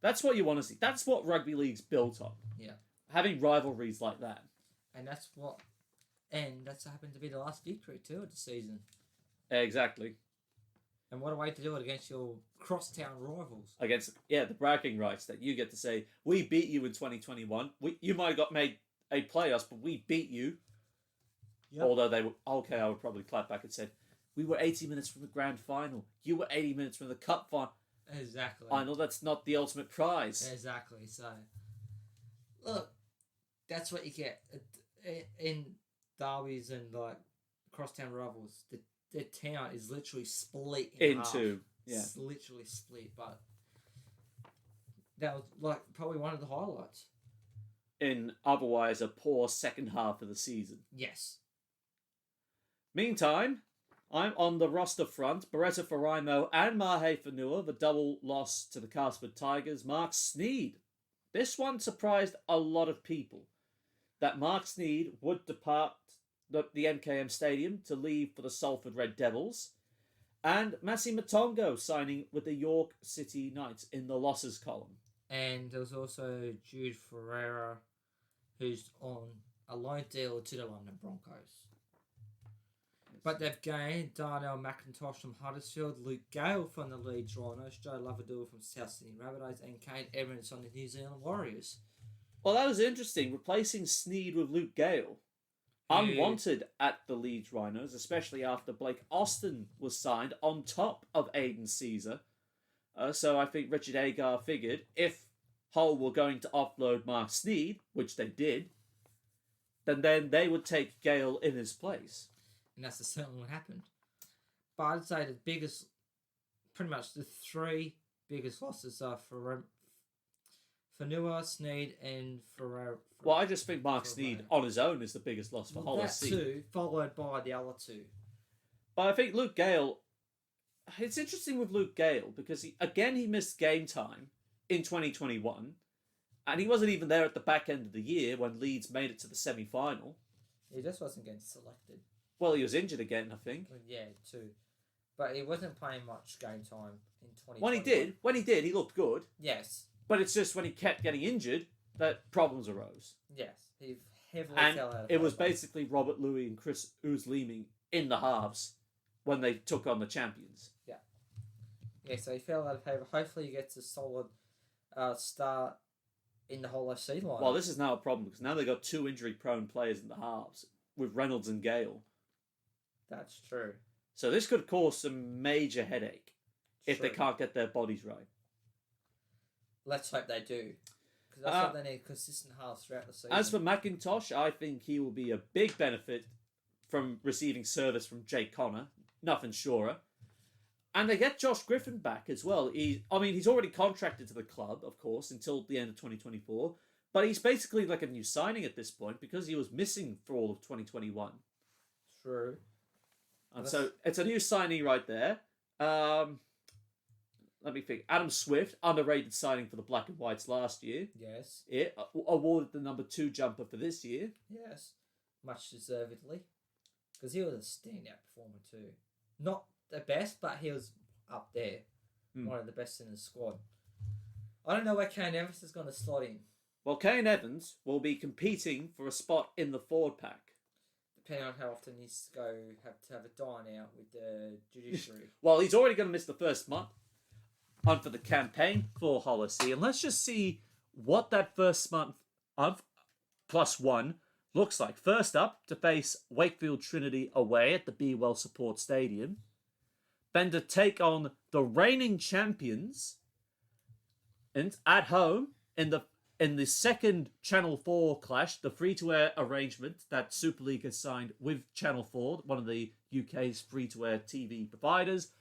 That's what you want to see. That's what rugby league's built on. Yeah. Having rivalries like that. And that's happened to be the last victory too of the season. Exactly. And what a way to do it against your crosstown rivals. Against, the bragging rights that you get to say, we beat you in 2021. You might have got made a playoffs, but we beat you. Yep. Although they were, okay, I would probably clap back and said, we were 80 minutes from the grand final. You were 80 minutes from the cup final. Exactly. I know that's not the ultimate prize. Exactly. So, look, that's what you get in derbies and like crosstown rivals. The town is literally split in half. Into. Yeah. It's literally split, but that was like probably one of the highlights. In otherwise a poor second half of the season. Yes. Meantime, I'm on the roster front. Beretta Faraimo and Mahe Fanua, the double loss to the Castleford Tigers. Mark Sneed. This one surprised a lot of people. That Mark Sneed would depart the MKM Stadium to leave for the Salford Red Devils. And Massi Matongo signing with the York City Knights in the losses column. And there was also Jude Ferreira, who's on a loan deal to the London Broncos. But they've gained Darnell McIntosh from Huddersfield, Luke Gale from the Leeds Rhinos, Joe Lavadua from South Sydney Rabbitohs, and Kane Evans on the New Zealand Warriors. Well, that was interesting, replacing Sneed with Luke Gale. Unwanted at the Leeds Rhinos, especially after Blake Austin was signed on top of Aidan Caesar. So I think Richard Agar figured if Hull were going to offload Mark Sneed, which they did, then they would take Gale in his place. And that's certainly what happened. But I'd say pretty much the three biggest losses are for Fanua, Sneed, and Ferreira. Well, I just think Mark Sneed on his own is the biggest loss for Hull FC. That too, followed by the other two. But I think Luke Gale, it's interesting with Luke Gale because he missed game time in 2021, and he wasn't even there at the back end of the year when Leeds made it to the semi-final. He just wasn't getting selected. Well, he was injured again, I think. Yeah, too. But he wasn't playing much game time in 2021. When he did, he looked good. Yes. But it's just when he kept getting injured that problems arose. Yes, he heavily and fell out of it was basically Robert Louis and Chris Ouzleeming in the halves when they took on the champions. Yeah. Yeah, so he fell out of favour. Hopefully he gets a solid start in the whole FC line. Well, this is now a problem because now they've got two injury-prone players in the halves with Reynolds and Gale. That's true. So this could cause some major headache. if they True. can't get their bodies right. Let's hope they do. Because that's what they need, consistent halves throughout the season. As for McIntosh, I think he will be a big benefit from receiving service from Jake Connor. Nothing surer. And they get Josh Griffin back as well. He's already contracted to the club, of course, until the end of 2024. But he's basically like a new signing at this point because he was missing for all of 2021. True. And so it's a new signee right there. Let me think. Adam Swift, underrated signing for the Black and Whites last year. Yes. It awarded the number 2 jumper for this year. Yes. Much deservedly. Because he was a standout performer too. Not the best, but he was up there. One of the best in the squad. I don't know where Kane Evans is going to slot in. Well, Kane Evans will be competing for a spot in the forward pack. Depending on how often he's to have a dine out with the judiciary. Well, he's already going to miss the first month for the campaign for Hull FC. And let's just see what that first month of +1 looks like. First up, to face Wakefield Trinity away at the Be Well Support Stadium. Then to take on the reigning champions and at home in the second Channel 4 clash, the free-to-air arrangement that Super League has signed with Channel 4, one of the UK's free-to-air TV providers,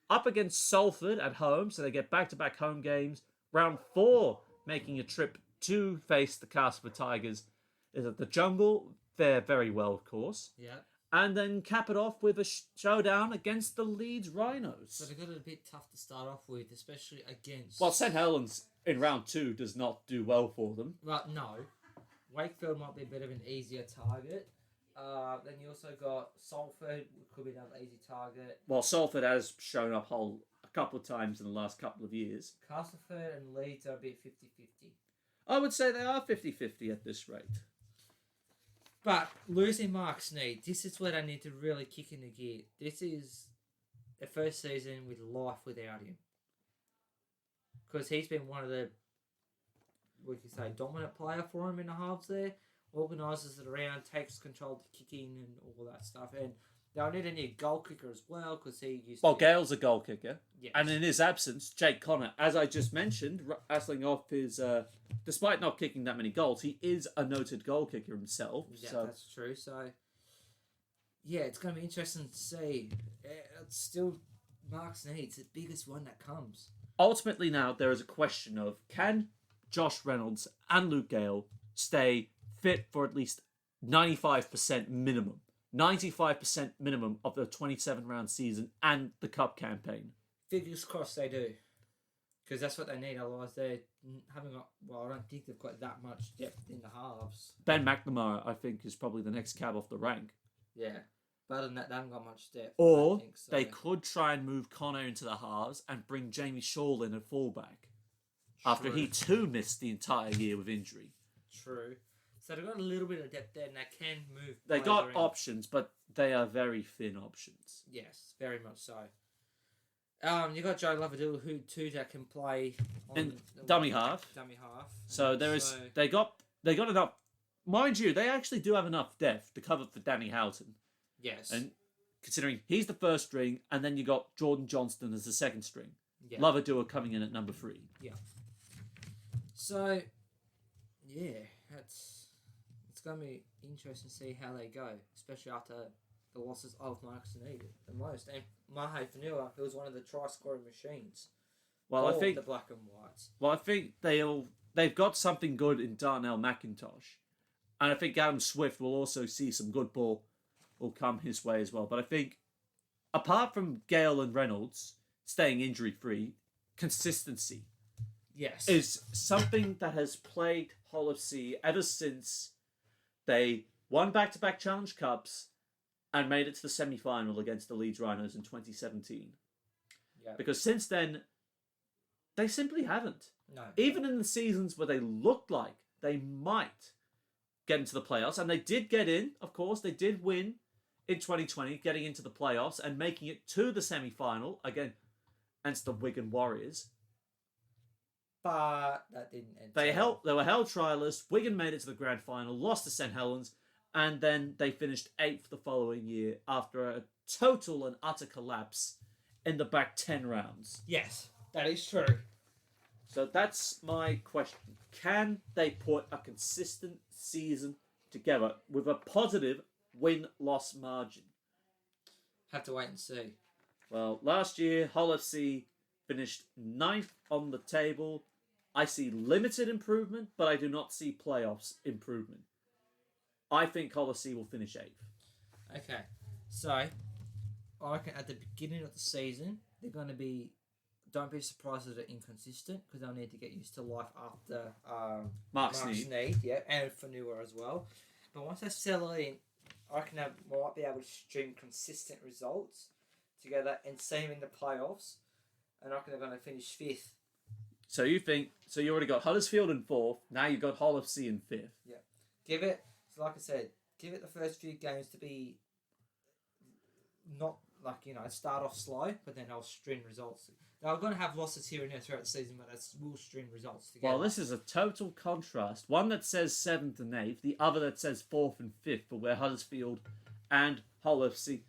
up against Salford at home, so they get back-to-back home games. Round 4, making a trip to face the Castleford Tigers, is at the Jungle. Fare very well, of course. Yeah. And then cap it off with a showdown against the Leeds Rhinos. So they got it a bit tough to start off with, especially against... Well, St Helens in round 2 does not do well for them. Well, no. Wakefield might be a bit of an easier target. Then you also got Salford, could be another easy target. Well, Salford has shown up Hull a couple of times in the last couple of years. Castleford and Leeds are a bit 50-50. I would say they are 50-50 at this rate. But losing Mark Sneed, this is where they need to really kick into gear. This is the first season with life without him. Because he's been one of the, dominant player for him in the halves there. Organises it around, takes control of the kicking and all that stuff. And they'll need a new goal kicker as well, because he used to... Well, Gale's a goal kicker. Yes. And in his absence, Jake Connor, as I just mentioned, wrestling off his... despite not kicking that many goals, he is a noted goal kicker himself. Yeah, so. That's true. So, yeah, it's going to be interesting to see. It's still Mark Sneed's the biggest one that comes. Ultimately now, there is a question of, can Josh Reynolds and Luke Gale stay fit for at least 95% minimum? 95% minimum of the 27-round season and the Cup campaign. Fingers crossed they do. Because that's what they need. Otherwise, they haven't got... Well, I don't think they've got that much depth in the halves. Ben McNamara, I think, is probably the next cab off the rank. Yeah. But other than that, they haven't got much depth. Or so. they could try and move Connor into the halves and bring Jamie Shaw in at fullback. After he too missed the entire year with injury. True. So they've got a little bit of depth there and they can move. They got around. options, but they are very thin options. Yes, very much so. You got Joe Lavadil, who too that can play on dummy half. Dummy half. So there is they got enough. Mind you, they actually do have enough depth to cover for Danny Houghton. Yes. And considering he's the first string, and then you got Jordan Johnston as the second string. Yeah. Lavadil coming in at number 3. Yeah. So, yeah, it's going to be interesting to see how they go, especially after the losses of Mark Sneed the most. And Mahe Fanua, who was one of the try-scoring machines. Well, I think the Black and Whites. Well, I think they've got something good in Darnell McIntosh, and I think Adam Swift will also see some good ball will come his way as well. But I think, apart from Gale and Reynolds staying injury-free, consistency is something that has plagued Hull FC ever since they won back-to-back Challenge Cups and made it to the semi-final against the Leeds Rhinos in 2017. Yeah. Because since then, they simply haven't. No. Even in the seasons where they looked like they might get into the playoffs, and they did get in, of course, they did win in 2020, getting into the playoffs and making it to the semi-final, again, against the Wigan Warriors. But that didn't end. They were held trialists. Wigan made it to the grand final, lost to St Helens, and then they finished 8th the following year after a total and utter collapse in the back 10 rounds. Yes, that is true. So that's my question. Can they put a consistent season together with a positive win-loss margin? Have to wait and see. Well, last year, Hull FC finished 9th on the table. I see limited improvement, but I do not see playoffs improvement. I think Hull FC will finish 8th. Okay, so I reckon at the beginning of the season, they're going to be... Don't be surprised that they're inconsistent, because they'll need to get used to life after Mark Sneed. Yeah, and Fanua as well. But once they settle in, I reckon they might be able to string consistent results together and see them in the playoffs. And I reckon they're going to finish 5th. So you already got Huddersfield in 4th. Now you've got Hull FC in 5th. Yeah. Like I said, give it the first few games to be not start off slow, but then they'll string results. They're going to have losses here and there throughout the season, but we'll string results together. Well, this is a total contrast. One that says 7th and 8th, the other that says 4th and 5th, for where Huddersfield and Hull FC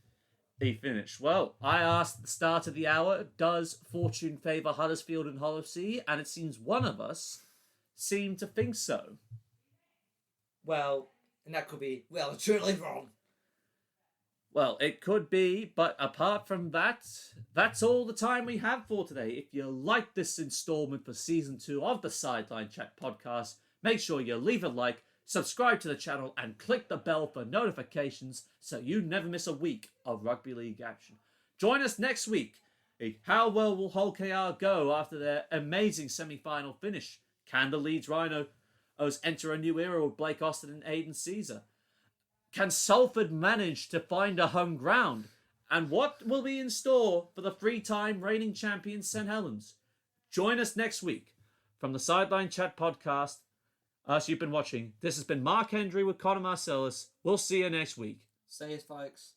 finish. Well, I asked at the start of the hour, does fortune favour Huddersfield and Hull FC? And it seems one of us seem to think so. Well, and that could be, truly wrong. Well, it could be, but apart from that, that's all the time we have for today. If you like this installment for Season 2 of the Sideline Chat podcast, make sure you leave a like, subscribe to the channel, and click the bell for notifications so you never miss a week of Rugby League action. Join us next week. How well will Hull KR go after their amazing semi-final finish? Can the Leeds Rhinos enter a new era with Blake Austin and Aidan Caesar? Can Salford manage to find a home ground? And what will be in store for the three-time reigning champions St Helens? Join us next week from the Sideline Chat podcast. As you've been watching, this has been Mark Hendry with Connor Marcellus. We'll see you next week. See you, folks.